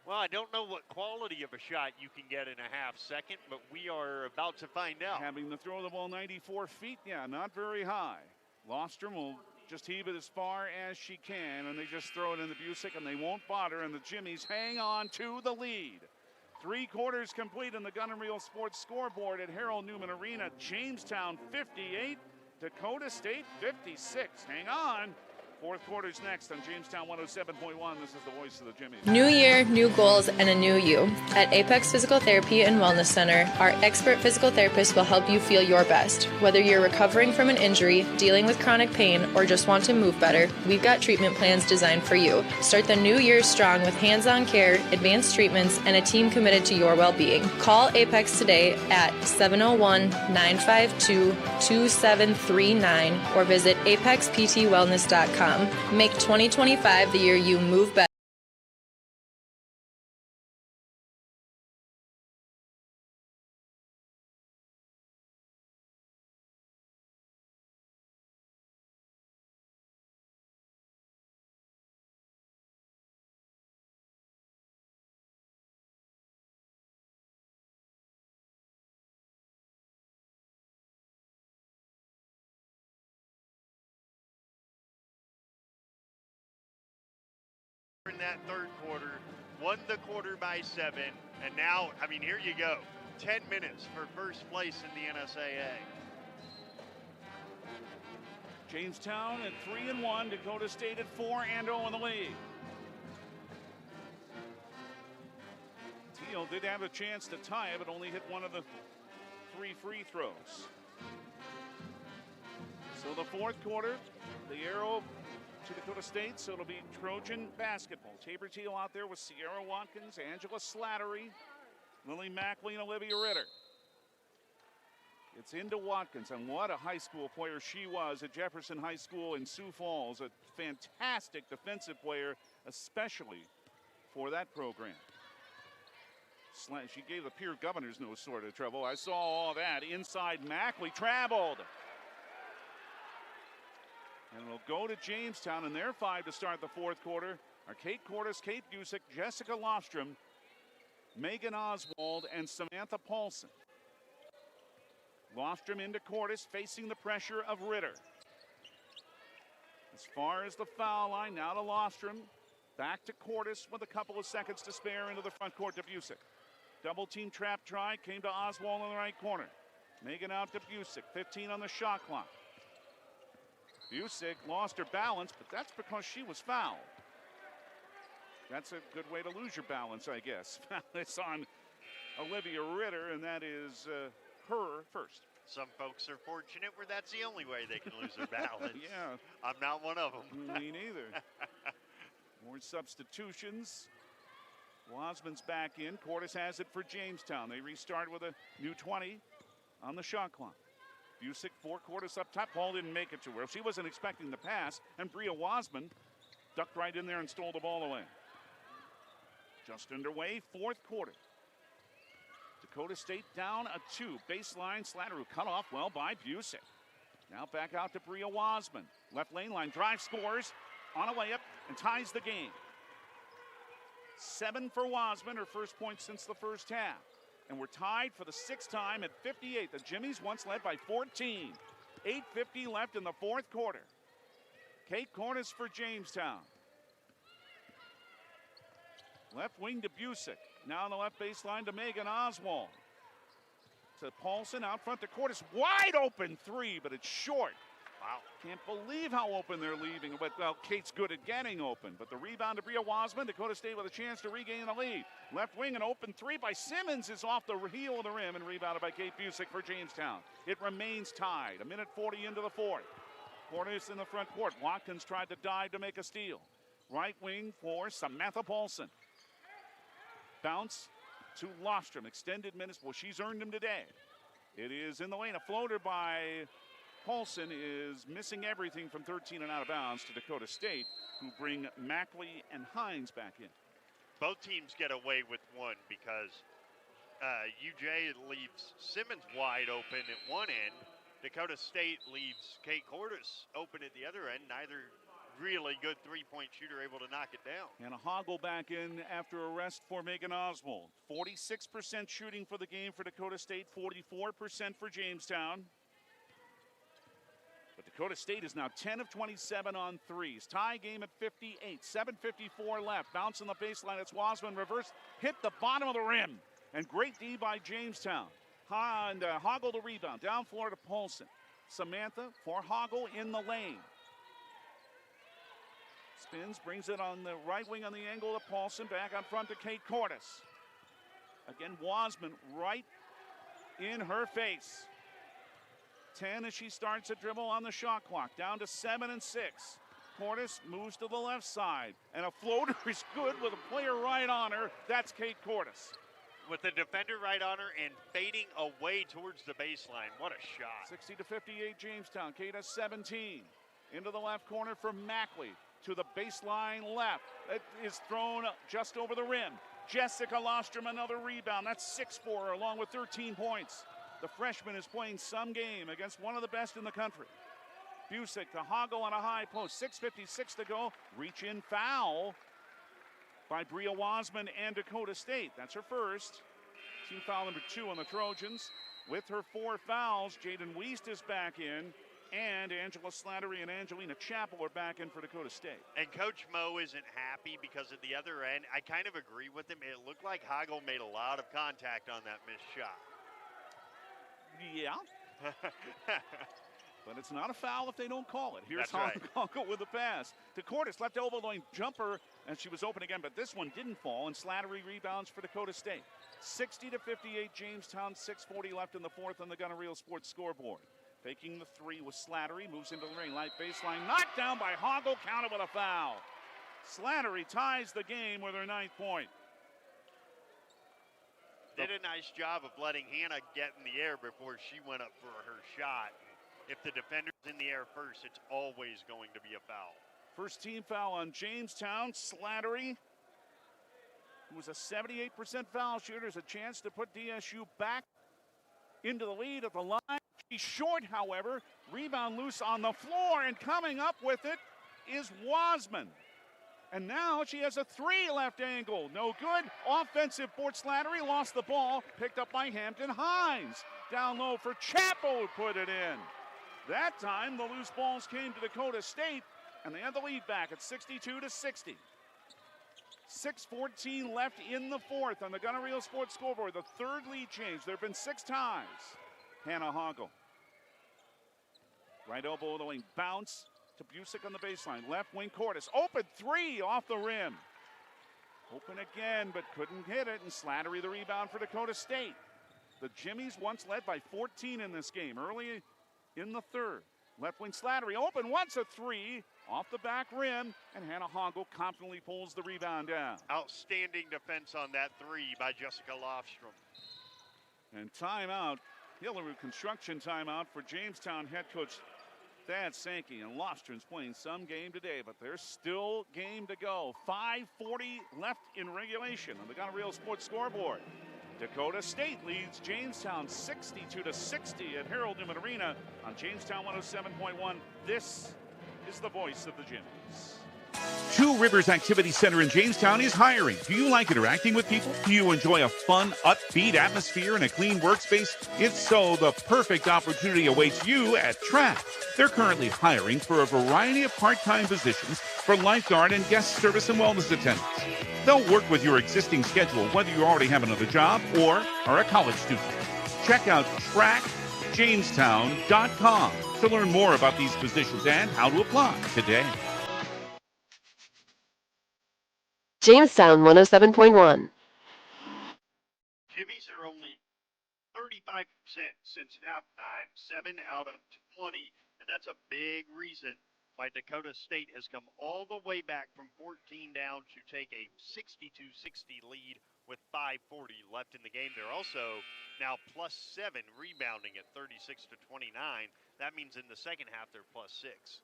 Well, I don't know what quality of a shot you can get in a half second, but we are about to find out. Having to throw the ball 94 feet, yeah, not very high. Lostrom will just heave it as far as she can, and they just throw it in the Busick, and they won't bother, and the Jimmies hang on to the lead. 3 quarters complete in the Gun and Reel Sports scoreboard at Harold Newman Arena. Jamestown 58, Dakota State 56. Hang on. Fourth quarter's next on Jamestown 107.1. This is the voice of the Jimmies. New year, new goals, and a new you. At Apex Physical Therapy and Wellness Center, our expert physical therapists will help you feel your best. Whether you're recovering from an injury, dealing with chronic pain, or just want to move better, we've got treatment plans designed for you. Start the new year strong with hands-on care, advanced treatments, and a team committed to your well-being. Call Apex today at 701-952-2739 or visit apexptwellness.com. Make 2025 the year you move better. In that third quarter, won the quarter by 7, and now, I mean, here you go. 10 minutes for first place in the NSAA. Jamestown at 3-1, Dakota State at 4-0 in the lead. Teal did have a chance to tie it, but only hit one of the 3 free throws. So the fourth quarter, the arrow to Dakota State, so it'll be Trojan basketball. Tabor Teal out there with Sierra Watkins, Angela Slattery, Lily Mackley, and Olivia Ritter. It's into Watkins, and what a high school player she was at Jefferson High School in Sioux Falls. A fantastic defensive player, especially for that program. She gave the Peer Governors no sort of trouble. I saw all that. Inside Mackley, traveled. And we'll go to Jamestown, and their 5 to start the fourth quarter are Kate Cordes, Kate Busick, Jessica Lofstrom, Megan Oswald, and Samantha Paulson. Lofstrom into Cordes, facing the pressure of Ritter. As far as the foul line, now to Lofstrom. Back to Cordes with a couple of seconds to spare into the front court to Busick. Double team trap try, came to Oswald in the right corner. Megan out to Busick, 15 on the shot clock. Busick lost her balance, but that's because she was fouled. That's a good way to lose your balance, I guess. It's on Olivia Ritter, and that is her first. Some folks are fortunate where that's the only way they can lose their balance. Yeah. I'm not one of them. Me neither. More substitutions. Wasman's back in. Cordes has it for Jamestown. They restart with a new 20 on the shot clock. Busick, 4 Cordes up top. Ball didn't make it to her. She wasn't expecting the pass, and Bria Wasman ducked right in there and stole the ball away. Just underway, fourth quarter. Dakota State down a 2. Baseline, Slattery cut off well by Busick. Now back out to Bria Wasman. Left lane line, drive, scores on a layup and ties the game. 7 for Wasman, her first point since the first half. And we're tied for the 6th time at 58. The Jimmies once led by 14. 8:50 left in the fourth quarter. Kate Cordes for Jamestown. Left wing to Busick. Now on the left baseline to Megan Oswald. To Paulson out front to Cordes. Wide open 3, but it's short. Wow. Can't believe how open they're leaving. But, well, Kate's good at getting open. But the rebound to Bria Wasman. Dakota State with a chance to regain the lead. Left wing, an open 3 by Simmons is off the heel of the rim and rebounded by Kate Busick for Jamestown. It remains tied. 1:40 into the fourth. Cordes in the front court. Watkins tried to dive to make a steal. Right wing for Samantha Paulson. Bounce to Lofstrom. Extended minutes. Well, she's earned them today. It is in the lane. A floater by Paulson is missing everything from 13 and out of bounds to Dakota State, who bring Mackley and Hines back in. Both teams get away with one because UJ leaves Simmons wide open at one end. Dakota State leaves Kate Cordes open at the other end. Neither really good three-point shooter able to knock it down. And a Hoggle back in after a rest for Megan Oswald. 46% shooting for the game for Dakota State, 44% for Jamestown. But Dakota State is now 10 of 27 on threes. Tie game at 58. 7:54 left. Bounce on the baseline. It's Wasman. Reverse. Hit the bottom of the rim. And great D by Jamestown. And Hoggle the rebound. Down floor to Paulson. Samantha for Hoggle in the lane. Spins. Brings it on the right wing on the angle to Paulson. Back on front to Kate Cordes. Again, Wasman right in her face. 10 as she starts a dribble on the shot clock. Down to 7 and 6. Cordes moves to the left side. And a floater is good with a player right on her. That's Kate Cordes. With the defender right on her and fading away towards the baseline. What a shot. 60-58 Jamestown. Kate has 17. Into the left corner for Mackley. To the baseline left. It is thrown just over the rim. Jessica Lofstrom, another rebound. That's 6 for her, along with 13 points. The freshman is playing some game against one of the best in the country. Busick to Hoggle on a high post. 6:56 to go. Reach in foul by Bria Wasman and Dakota State. That's her first. Team foul number 2 on the Trojans. With her 4 fouls, Jaden Wiest is back in. And Angela Slattery and Angelina Chappell are back in for Dakota State. And Coach Mo isn't happy because at the other end, I kind of agree with him. It looked like Hoggle made a lot of contact on that missed shot. Yeah. But it's not a foul if they don't call it. Here's That's Hoggle with the pass. To Cordes, left elbow line jumper, and she was open again, but this one didn't fall, and Slattery rebounds for Dakota State. 60-58 Jamestown, 6:40 left in the fourth on the Gunner Real Sports scoreboard. Faking the 3 with Slattery, moves into the ring. Light baseline, knocked down by Hoggle, counted with a foul. Slattery ties the game with her 9th point. Did a nice job of letting Hannah get in the air before she went up for her shot. If the defender's in the air first, it's always going to be a foul. First team foul on Jamestown. Slattery, who was a 78% foul shooter, has a chance to put DSU back into the lead at the line. She's short, however. Rebound loose on the floor, and coming up with it is Wasman. And now she has a 3 left angle. No good. Offensive board. Slattery lost the ball. Picked up by Hampton Hines. Down low for Chapo who put it in. That time the loose balls came to Dakota State, and they had the lead back at 62-60. 6:14 left in the fourth on the Gunner Real Sports scoreboard. The third lead change. There have been 6 ties. Hannah Hoggle. Right elbow of the wing. Bounce to Busick on the baseline. Left wing Cordes. Open 3 off the rim. Open again, but couldn't hit it. And Slattery the rebound for Dakota State. The Jimmies once led by 14 in this game. Early in the third. Left wing Slattery open once, a 3 off the back rim, and Hannah Hoggle confidently pulls the rebound down. Outstanding defense on that 3 by Jessica Lofstrom. And timeout, Hillary Construction timeout for Jamestown head coach Thad Sankey. And Lofstrom's playing some game today, but there's still game to go. 5:40 left in regulation on the Gunner Real Sports scoreboard. Dakota State leads Jamestown 62-60 at Harold Newman Arena on Jamestown 107.1. This is the voice of the Jimmies. Two Rivers Activity Center in Jamestown is hiring. Do you like interacting with people? Do you enjoy a fun, upbeat atmosphere and a clean workspace? If so, the perfect opportunity awaits you at Track. They're currently hiring for a variety of part-time positions for lifeguard and guest service and wellness attendants. They'll work with your existing schedule, whether you already have another job or are a college student. Check out trackjamestown.com to learn more about these positions and how to apply today. Jamestown 107.1. Jimmy's are only 35% since halftime, 7 out of 20, and that's a big reason why Dakota State has come all the way back from 14 down to take a 62-60 lead with 5:40 left in the game. They're also now +7 rebounding at 36-29. That means in the second half they're +6.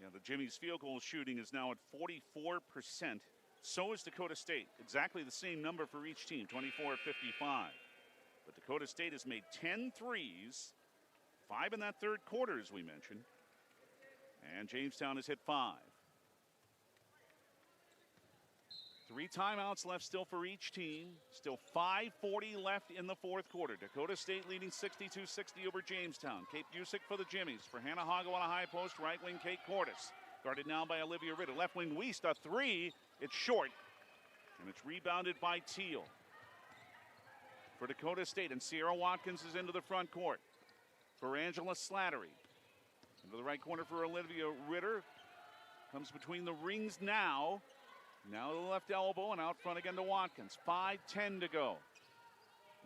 Yeah, the Jimmy's field goal shooting is now at 44%. So is Dakota State. Exactly the same number for each team, 24-55. But Dakota State has made 10 threes, 5 in that third quarter, as we mentioned. And Jamestown has hit 5. 3 timeouts left still for each team. Still 5:40 left in the fourth quarter. Dakota State leading 62-60 over Jamestown. Kate Busick for the Jimmies. For Hannah Hoggle on a high post, right wing Kate Cordes. Guarded now by Olivia Ritter. Left wing Wiest, a 3. It's short. And it's rebounded by Teal. For Dakota State, and Sierra Watkins is into the front court. For Angela Slattery. Into the right corner for Olivia Ritter. Comes between the rings now. Now to the left elbow and out front again to Watkins. 5:10 to go.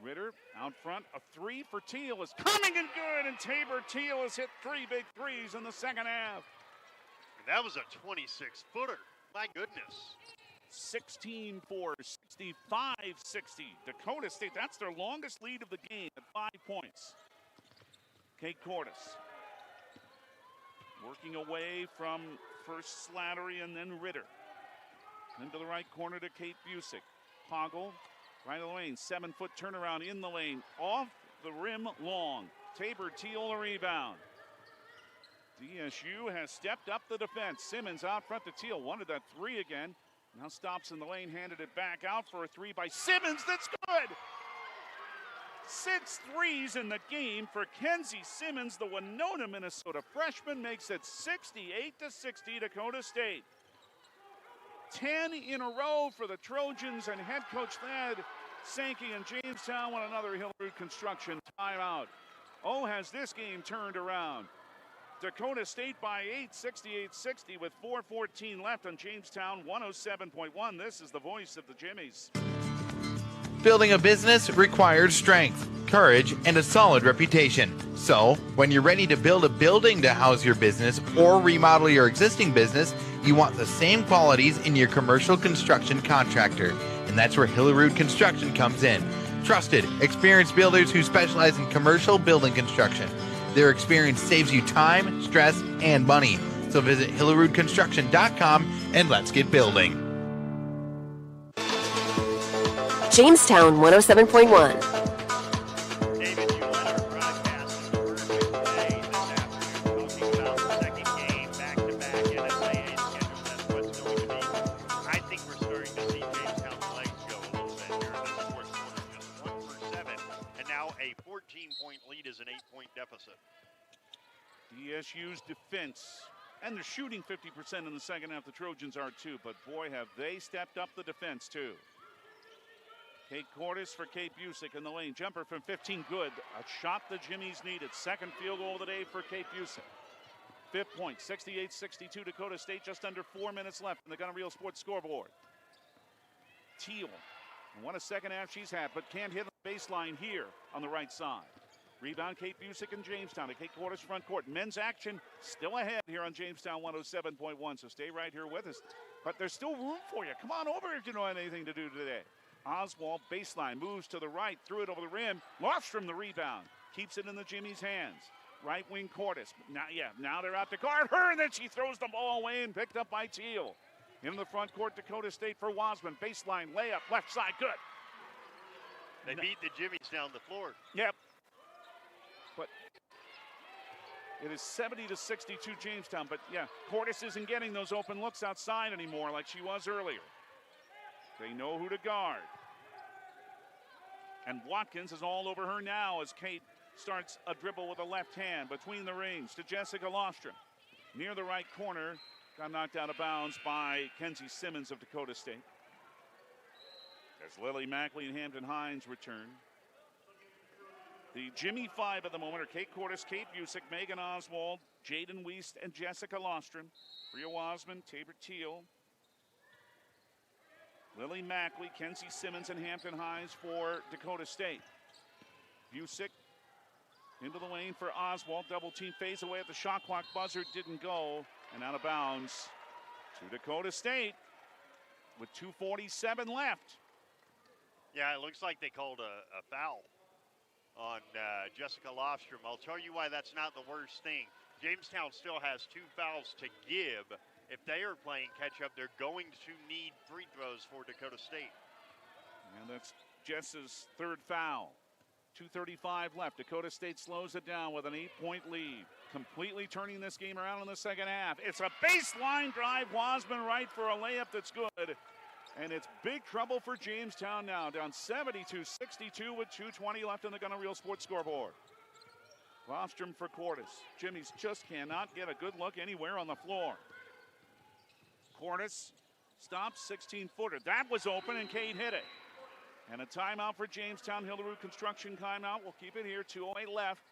Ritter out front. A 3 for Teal is coming and good. And Tabor Teal has hit 3 big threes in the second half. And that was a 26-footer. My goodness. 16 for 65-60. Dakota State, that's their longest lead of the game at 5 points. Kate Cordes. Working away from first Slattery and then Ritter. Into the right corner to Kate Busick. Hoggle, right of the lane, 7-foot turnaround in the lane. Off the rim long. Tabor Teal a rebound. DSU has stepped up the defense. Simmons out front to Teal. Wanted that 3 again. Now stops in the lane, handed it back out for a 3 by Simmons. That's good. 6 threes in the game for Kenzie Simmons. The Winona, Minnesota freshman makes it 68-60 Dakota State. 10 in a row for the Trojans, and head coach Thad Sankey and Jamestown want another Hillary Construction timeout. Has this game turned around. Dakota State by 8, 68-60 with 4:14 left on Jamestown 107.1. This is the voice of the Jimmies. Building a business requires strength, courage, and a solid reputation. So, when you're ready to build a building to house your business or remodel your existing business, you want the same qualities in your commercial construction contractor. And that's where Hillerud Construction comes in. Trusted, experienced builders who specialize in commercial building construction. Their experience saves you time, stress, and money. So visit hillerudconstruction.com and let's get building. Jamestown 107.1. David, you led our broadcast in a terrific way. a 14-point lead is an 8-point deficit. DSU's defense, and they're shooting 50% in the second half. The Trojans are too, but boy, have they stepped up the defense too. Kate Cordes for Kate Busick in the lane. Jumper from 15, good. A shot the Jimmies needed. Second field goal of the day for Kate Busick. 5th point, 68-62 Dakota State. Just under 4 minutes left in the Gunner Real Sports scoreboard. Teal, what a second half she's had, but can't hit the baseline here on the right side. Rebound, Kate Busick in Jamestown. To Kate Cordes front court. Men's action still ahead here on Jamestown 107.1, so stay right here with us. But there's still room for you. Come on over if you don't have anything to do today. Oswald, baseline, moves to the right, threw it over the rim. Lofstrom the rebound. Keeps it in the Jimmy's hands. Right wing Cordes. Now they're out to guard her, and then she throws the ball away and picked up by Teal. In the front court, Dakota State for Wasman. Baseline, layup, left side, good. They beat the Jimmies down the floor. Yep. But it is 70-62 Jamestown. But yeah, Cordes isn't getting those open looks outside anymore like she was earlier. They know who to guard. And Watkins is all over her now as Kate starts a dribble with a left hand between the rings to Jessica Lofstrom. Near the right corner, got knocked out of bounds by Kenzie Simmons of Dakota State. As Lily Mackley and Hampton Hines return. The Jimmie 5 at the moment are Kate Cordes, Kate Busick, Megan Oswald, Jaden Wiest, and Jessica Lofstrom. Bria Wasman, Tabor Teal, Lily Mackley, Kenzie Simmons, and Hampton Hines for Dakota State. Busick into the lane for Oswald. Double team fades away at the shot clock buzzer. Didn't go. And out of bounds to Dakota State with 2:47 left. Yeah, it looks like they called a foul on Jessica Lofstrom. I'll tell you why that's not the worst thing. Jamestown still has 2 fouls to give. If they are playing catch-up, they're going to need free throws for Dakota State. And that's Jess's 3rd foul. 2:35 left. Dakota State slows it down with an 8-point lead. Completely turning this game around in the second half. It's a baseline drive. Wasman right for a layup that's good. And it's big trouble for Jamestown now. Down 72-62 with 2:20 left in the Gunner Real Sports scoreboard. Lofstrom for Cordes. Jimmy's just cannot get a good look anywhere on the floor. Cordes stops, 16-footer. That was open, and Kate hit it. And a timeout for Jamestown. Hillerud Construction timeout. We'll keep it here. 2:08 left.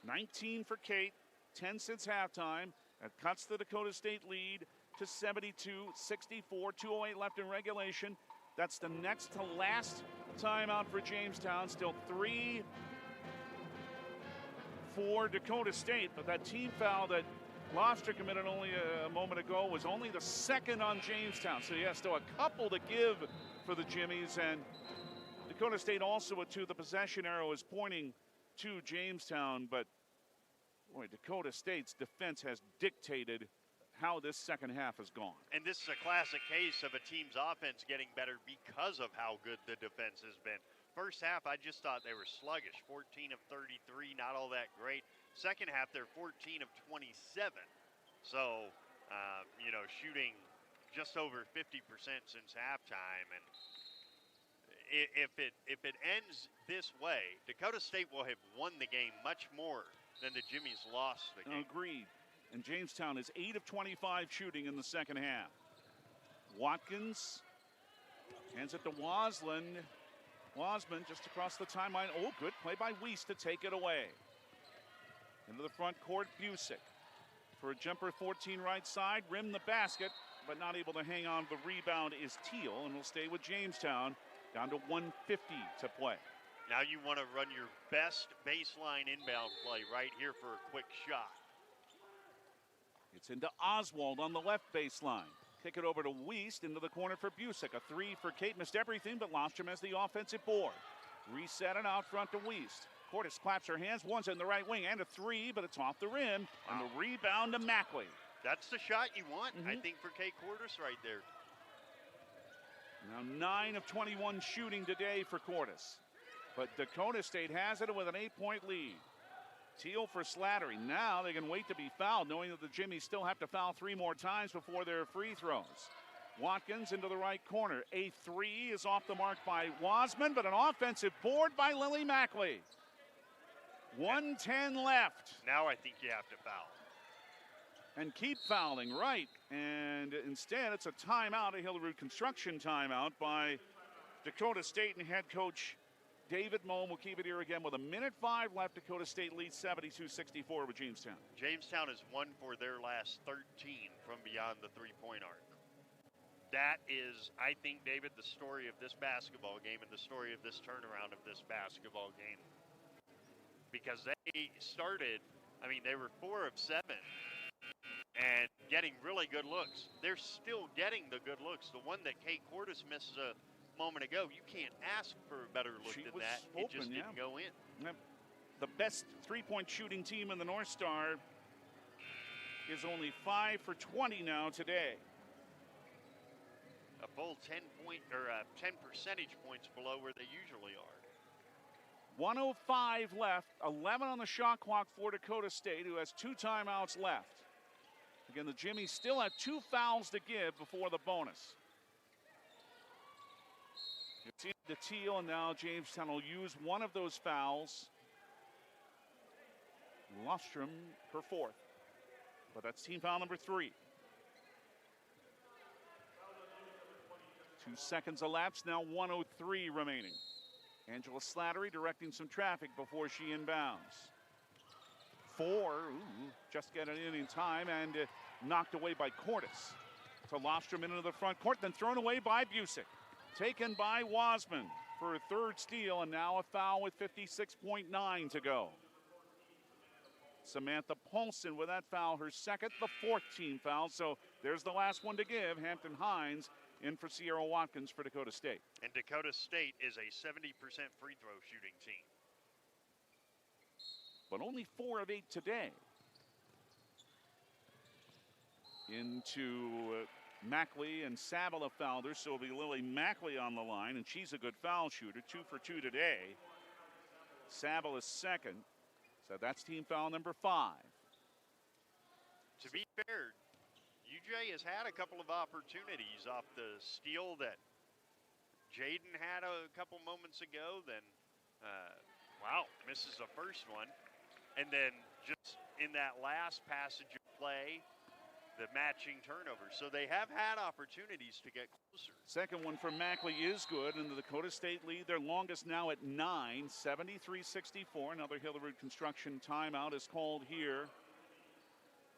19 for Kate. 10 since halftime. That cuts the Dakota State lead to 72-64. 2:08 left in regulation. That's the next to last timeout for Jamestown. Still 3 for Dakota State. But that team foul that Lofstrom committed only a moment ago was only the 2nd on Jamestown. So, yeah, still a couple to give for the Jimmies. And Dakota State also with 2. The possession arrow is pointing to Jamestown. But, boy, Dakota State's defense has dictated how this second half has gone. And this is a classic case of a team's offense getting better because of how good the defense has been. First half, I just thought they were sluggish. 14 of 33, not all that great. Second half, they're 14 of 27. So, shooting just over 50% since halftime. And if it ends this way, Dakota State will have won the game much more than the Jimmies lost the game. Agreed. And Jamestown is 8 of 25 shooting in the second half. Watkins hands it to Wasman just across the timeline. Oh, good play by Wiest to take it away. Into the front court, Busick for a jumper 14 right side. Rim the basket, but not able to hang on. The rebound is Teal, and will stay with Jamestown. Down to 1:50 to play. Now you want to run your best baseline inbound play right here for a quick shot. It's into Oswald on the left baseline. Kick it over to Wiest into the corner for Busick. A 3 for Kate. Missed everything, but Lofstrom has the offensive board. Reset it out front to Wiest. Cordes claps her hands. One's in the right wing and a 3, but it's off the rim. Wow. And the rebound to Mackley. That's the shot you want, I think, for Kate Cordes right there. Now 9 of 21 shooting today for Cordes. But Dakota State has it with an 8-point lead. Teal for Slattery. Now they can wait to be fouled, knowing that the Jimmies still have to foul 3 more times before their free throws. Watkins into the right corner. A three is off the mark by Wasman, but an offensive board by Lily Mackley. 1:10 left. Now I think you have to foul. And keep fouling, right. And instead, it's a timeout, a Hillerud Construction timeout by Dakota State, and head coach David Moe will keep it here again with 1:05 left. Dakota State leads 72-64 with Jamestown. Jamestown has won for their last 13 from beyond the three-point arc. That is, I think, David, the story of this basketball game and the story of this turnaround of this basketball game. Because they started, they were 4 of 7 and getting really good looks. They're still getting the good looks. The one that Kate Cordes missed a moment ago, you can't ask for a better look than that. It just didn't go in. Yep. The best three-point shooting team in the North Star is only 5 for 20 now today. A full 10 percentage points below where they usually are. 1:05 left, 11 on the shot clock for Dakota State, who has 2 timeouts left. Again, the Jimmies still have 2 fouls to give before the bonus. It's into Teal, and now Jamestown will use one of those fouls. Lostrom, her 4th. But that's team foul number 3. 2 seconds elapsed, now 1:03 remaining. Angela Slattery directing some traffic before she inbounds. 4, just getting in time, and knocked away by Cordes. To Lostrom into the front court, then thrown away by Busick. Taken by Wasman for a 3rd steal, and now a foul with 56.9 to go. Samantha Paulson with that foul, her 2nd, the 4th team foul. So there's the last one to give. Hampton Hines in for Sierra Watkins for Dakota State. And Dakota State is a 70% free throw shooting team. But only 4 of 8 today. Into Mackley and Sabala fouled her, so it'll be Lily Mackley on the line, and she's a good foul shooter, 2 for 2 today. Sabala's 2nd, so that's team foul number 5. To be fair, UJ has had a couple of opportunities off the steal that Jaden had a couple moments ago. Then, misses the first one. And then just in that last passage of play, the matching turnover. So they have had opportunities to get closer. Second one from Mackley is good, and the Dakota State lead their longest now at 9, 73-64. Another Hillerud Construction timeout is called here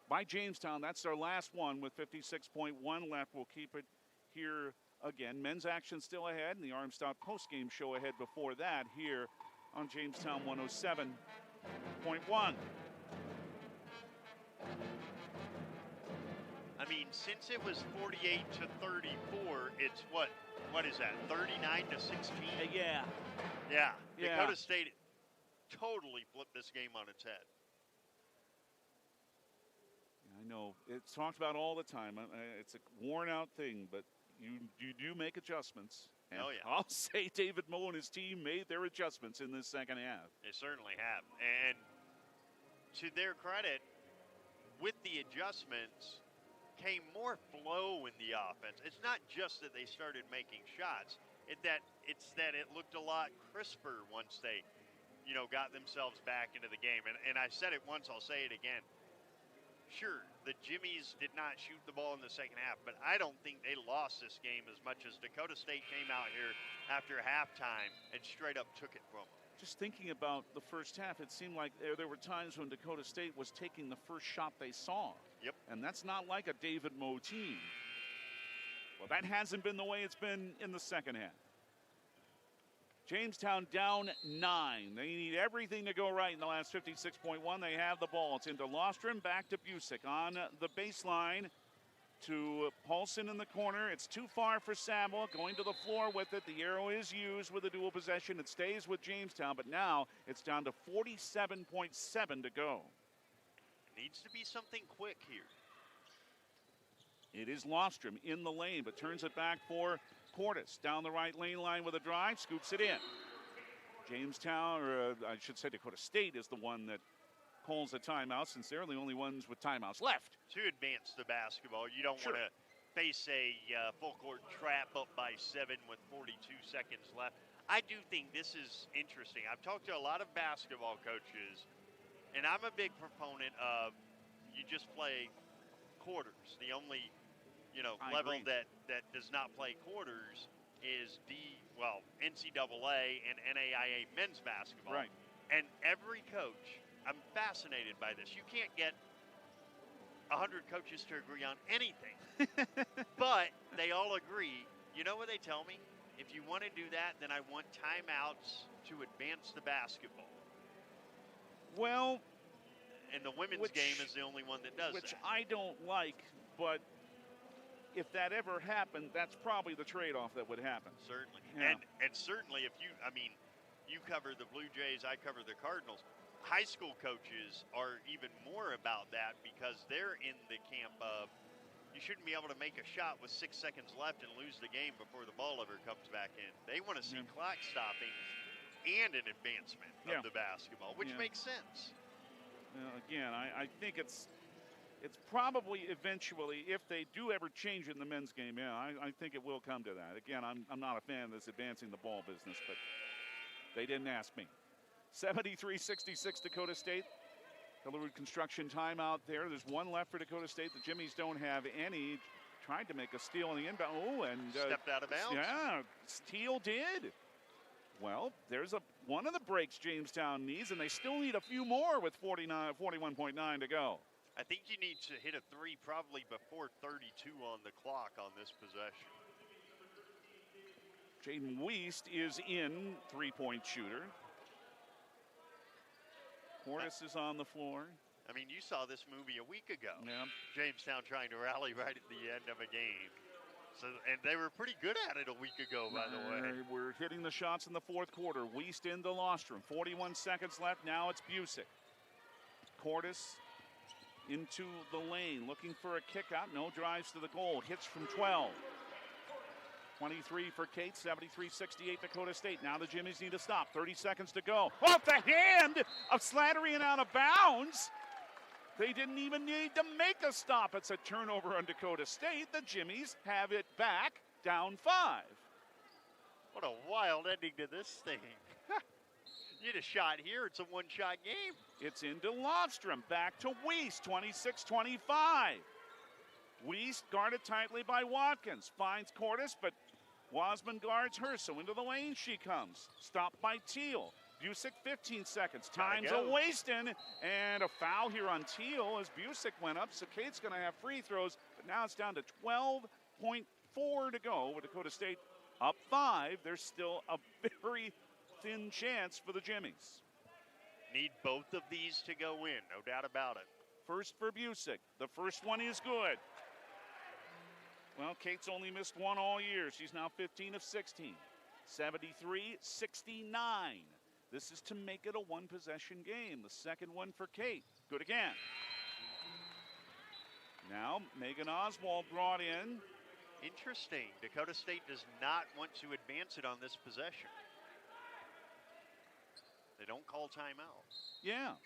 by Jamestown. That's their last one with 56.1 left. We'll keep it here again. Men's action still ahead, and the Armstown postgame show ahead before that here on Jamestown 107.1. Since it was 48-34, it's what is that, 39-16? Yeah. Dakota State totally flipped this game on its head. I know it's talked about all the time. It's a worn out thing, but you do make adjustments. And I'll say David Moe and his team made their adjustments in this second half. They certainly have. And to their credit, with the adjustments came more flow in the offense. It's not just that they started making shots. It's that it looked a lot crisper once they, got themselves back into the game. And I said it once, I'll say it again. Sure, the Jimmies did not shoot the ball in the second half, but I don't think they lost this game as much as Dakota State came out here after halftime and straight up took it from them. Just thinking about the first half, it seemed like there were times when Dakota State was taking the first shot they saw. Yep. And that's not like a David Moe team. Well, that hasn't been the way it's been in the second half. Jamestown down 9. They need everything to go right in the last 56.1. They have the ball. It's into Lostrom, back to Busick on the baseline to Paulson in the corner. It's too far for Sabel, going to the floor with it. The arrow is used with a dual possession. It stays with Jamestown, but now it's down to 47.7 to go. Needs to be something quick here. It is Lostrom in the lane, but turns it back for Cordes. Down the right lane line with a drive, scoops it in. Jamestown, or I should say Dakota State, is the one that calls a timeout, since they're the only ones with timeouts left. To advance the basketball, you don't want to face a full court trap up by 7 with 42 seconds left. I do think this is interesting. I've talked to a lot of basketball coaches, and I'm a big proponent of you just play quarters. The only, level that does not play quarters is NCAA and NAIA men's basketball. Right. And every coach, I'm fascinated by this. You can't get 100 coaches to agree on anything. But they all agree. You know what they tell me? If you want to do that, then I want timeouts to advance the basketball. Well, and the women's game is the only one that does which that. I don't like, but if that ever happened, that's probably the trade-off that would happen. Certainly. Yeah. And certainly if you cover the Blue Jays, I cover the Cardinals. High school coaches are even more about that because they're in the camp of you shouldn't be able to make a shot with 6 seconds left and lose the game before the ball ever comes back in. They want to see clock stopping and an advancement of the basketball, which makes sense. Again, I think it's probably eventually, if they do ever change it in the men's game, I think it will come to that. Again, I'm not a fan of this advancing the ball business, but they didn't ask me. 73-66 Dakota State. Hillerud Construction timeout there. There's one left for Dakota State. The Jimmies don't have any. Tried to make a steal in the inbound. Oh, and stepped out of bounds. Yeah, steal did. Well, there's one of the breaks Jamestown needs, and they still need a few more with 41.9 to go. I think you need to hit a three probably before 32 on the clock on this possession. Jaden Wiest is in, three-point shooter. Portis is on the floor. I mean, you saw this movie a week ago. Yeah. Jamestown trying to rally right at the end of a game. And they were pretty good at it a week ago, by the way. We're hitting the shots in the fourth quarter. Wiest into Lostrom. 41 seconds left. Now it's Busick. Portis into the lane, looking for a kick out. No, drives to the goal. Hits from 12. 23 for Kate, 73-68 Dakota State. Now the Jimmies need to stop. 30 seconds to go. Off the hand of Slattery and out of bounds. They didn't even need to make a stop. It's a turnover on Dakota State. The Jimmies have it back, down 5. What a wild ending to this thing. You get a shot here, it's a one-shot game. It's into Lofstrom, back to Wiest, 26-25. Wiest guarded tightly by Watkins. Finds Cordes, but Wasman guards her, so into the lane she comes. Stopped by Teal. Busick, 15 seconds. Time's a-wasting, and a foul here on Teal as Busick went up, so Kate's going to have free throws, but now it's down to 12.4 to go with Dakota State up 5. There's still a very thin chance for the Jimmies. Need both of these to go in, no doubt about it. First for Busick. The first one is good. Well, Kate's only missed one all year. She's now 15 of 16. 73-69. This is to make it a one-possession game. The second one for Kate. Good again. Now, Megan Oswald brought in. Interesting. Dakota State does not want to advance it on this possession. They don't call timeout. Yeah.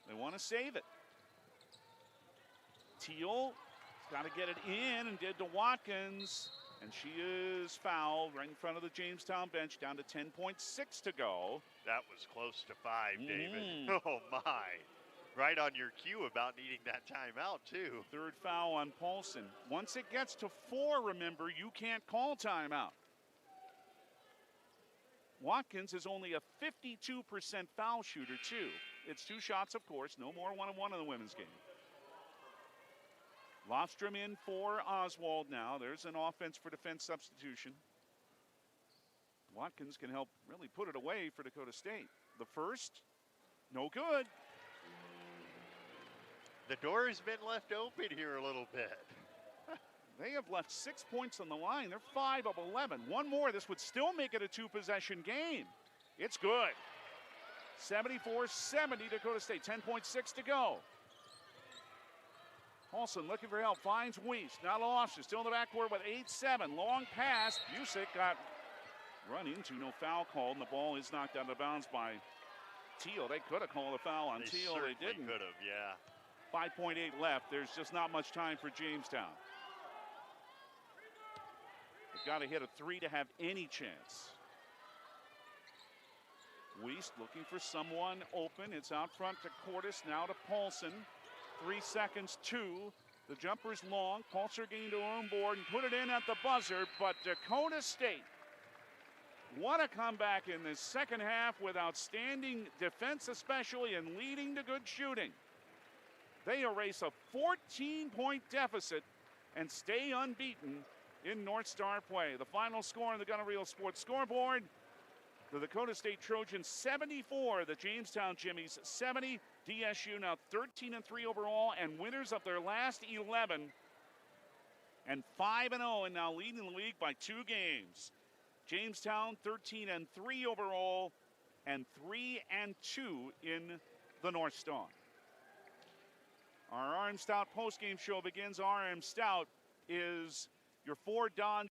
They want to save it. Teal got to get it in and did to Watkins. And she is fouled right in front of the Jamestown bench, down to 10.6 to go. That was close to 5, David. Oh, my. Right on your cue about needing that timeout, too. Third foul on Paulson. Once it gets to 4, remember, you can't call timeout. Watkins is only a 52% foul shooter, too. It's 2 shots, of course. No more one-on-one in the women's game. Lofstrom in for Oswald now. There's an offense for defense substitution. Watkins can help really put it away for Dakota State. The first, no good. The door has been left open here a little bit. They have left 6 points on the line. They're 5 of 11. One more, this would still make it a 2-possession game. It's good. 74-70 Dakota State, 10.6 to go. Paulson looking for help, finds Wiest. Now lost, still in the backcourt with 8-7. Long pass, Busick got run into, no foul called, and the ball is knocked out of bounds by Teal. They could have called a foul on Teal, they didn't. Could have, yeah. 5.8 left, there's just not much time for Jamestown. They've got to hit a 3 to have any chance. Wiest looking for someone open. It's out front to Cordes, now to Paulson. 3 seconds, 2. The jumper's long. Paulson getting to her own board and put it in at the buzzer, but Dakota State, what a comeback in this second half with outstanding defense especially and leading to good shooting. They erase a 14-point deficit and stay unbeaten in North Star play. The final score on the Gunner Real Sports scoreboard, the Dakota State Trojans 74, the Jamestown Jimmies 70. DSU now 13-3 overall and winners of their last 11 and 5-0 and now leading the league by 2 games. Jamestown 13-3 overall and 3-2 in the North Star. Our RM Stout postgame show begins. RM Stout is your 4 Don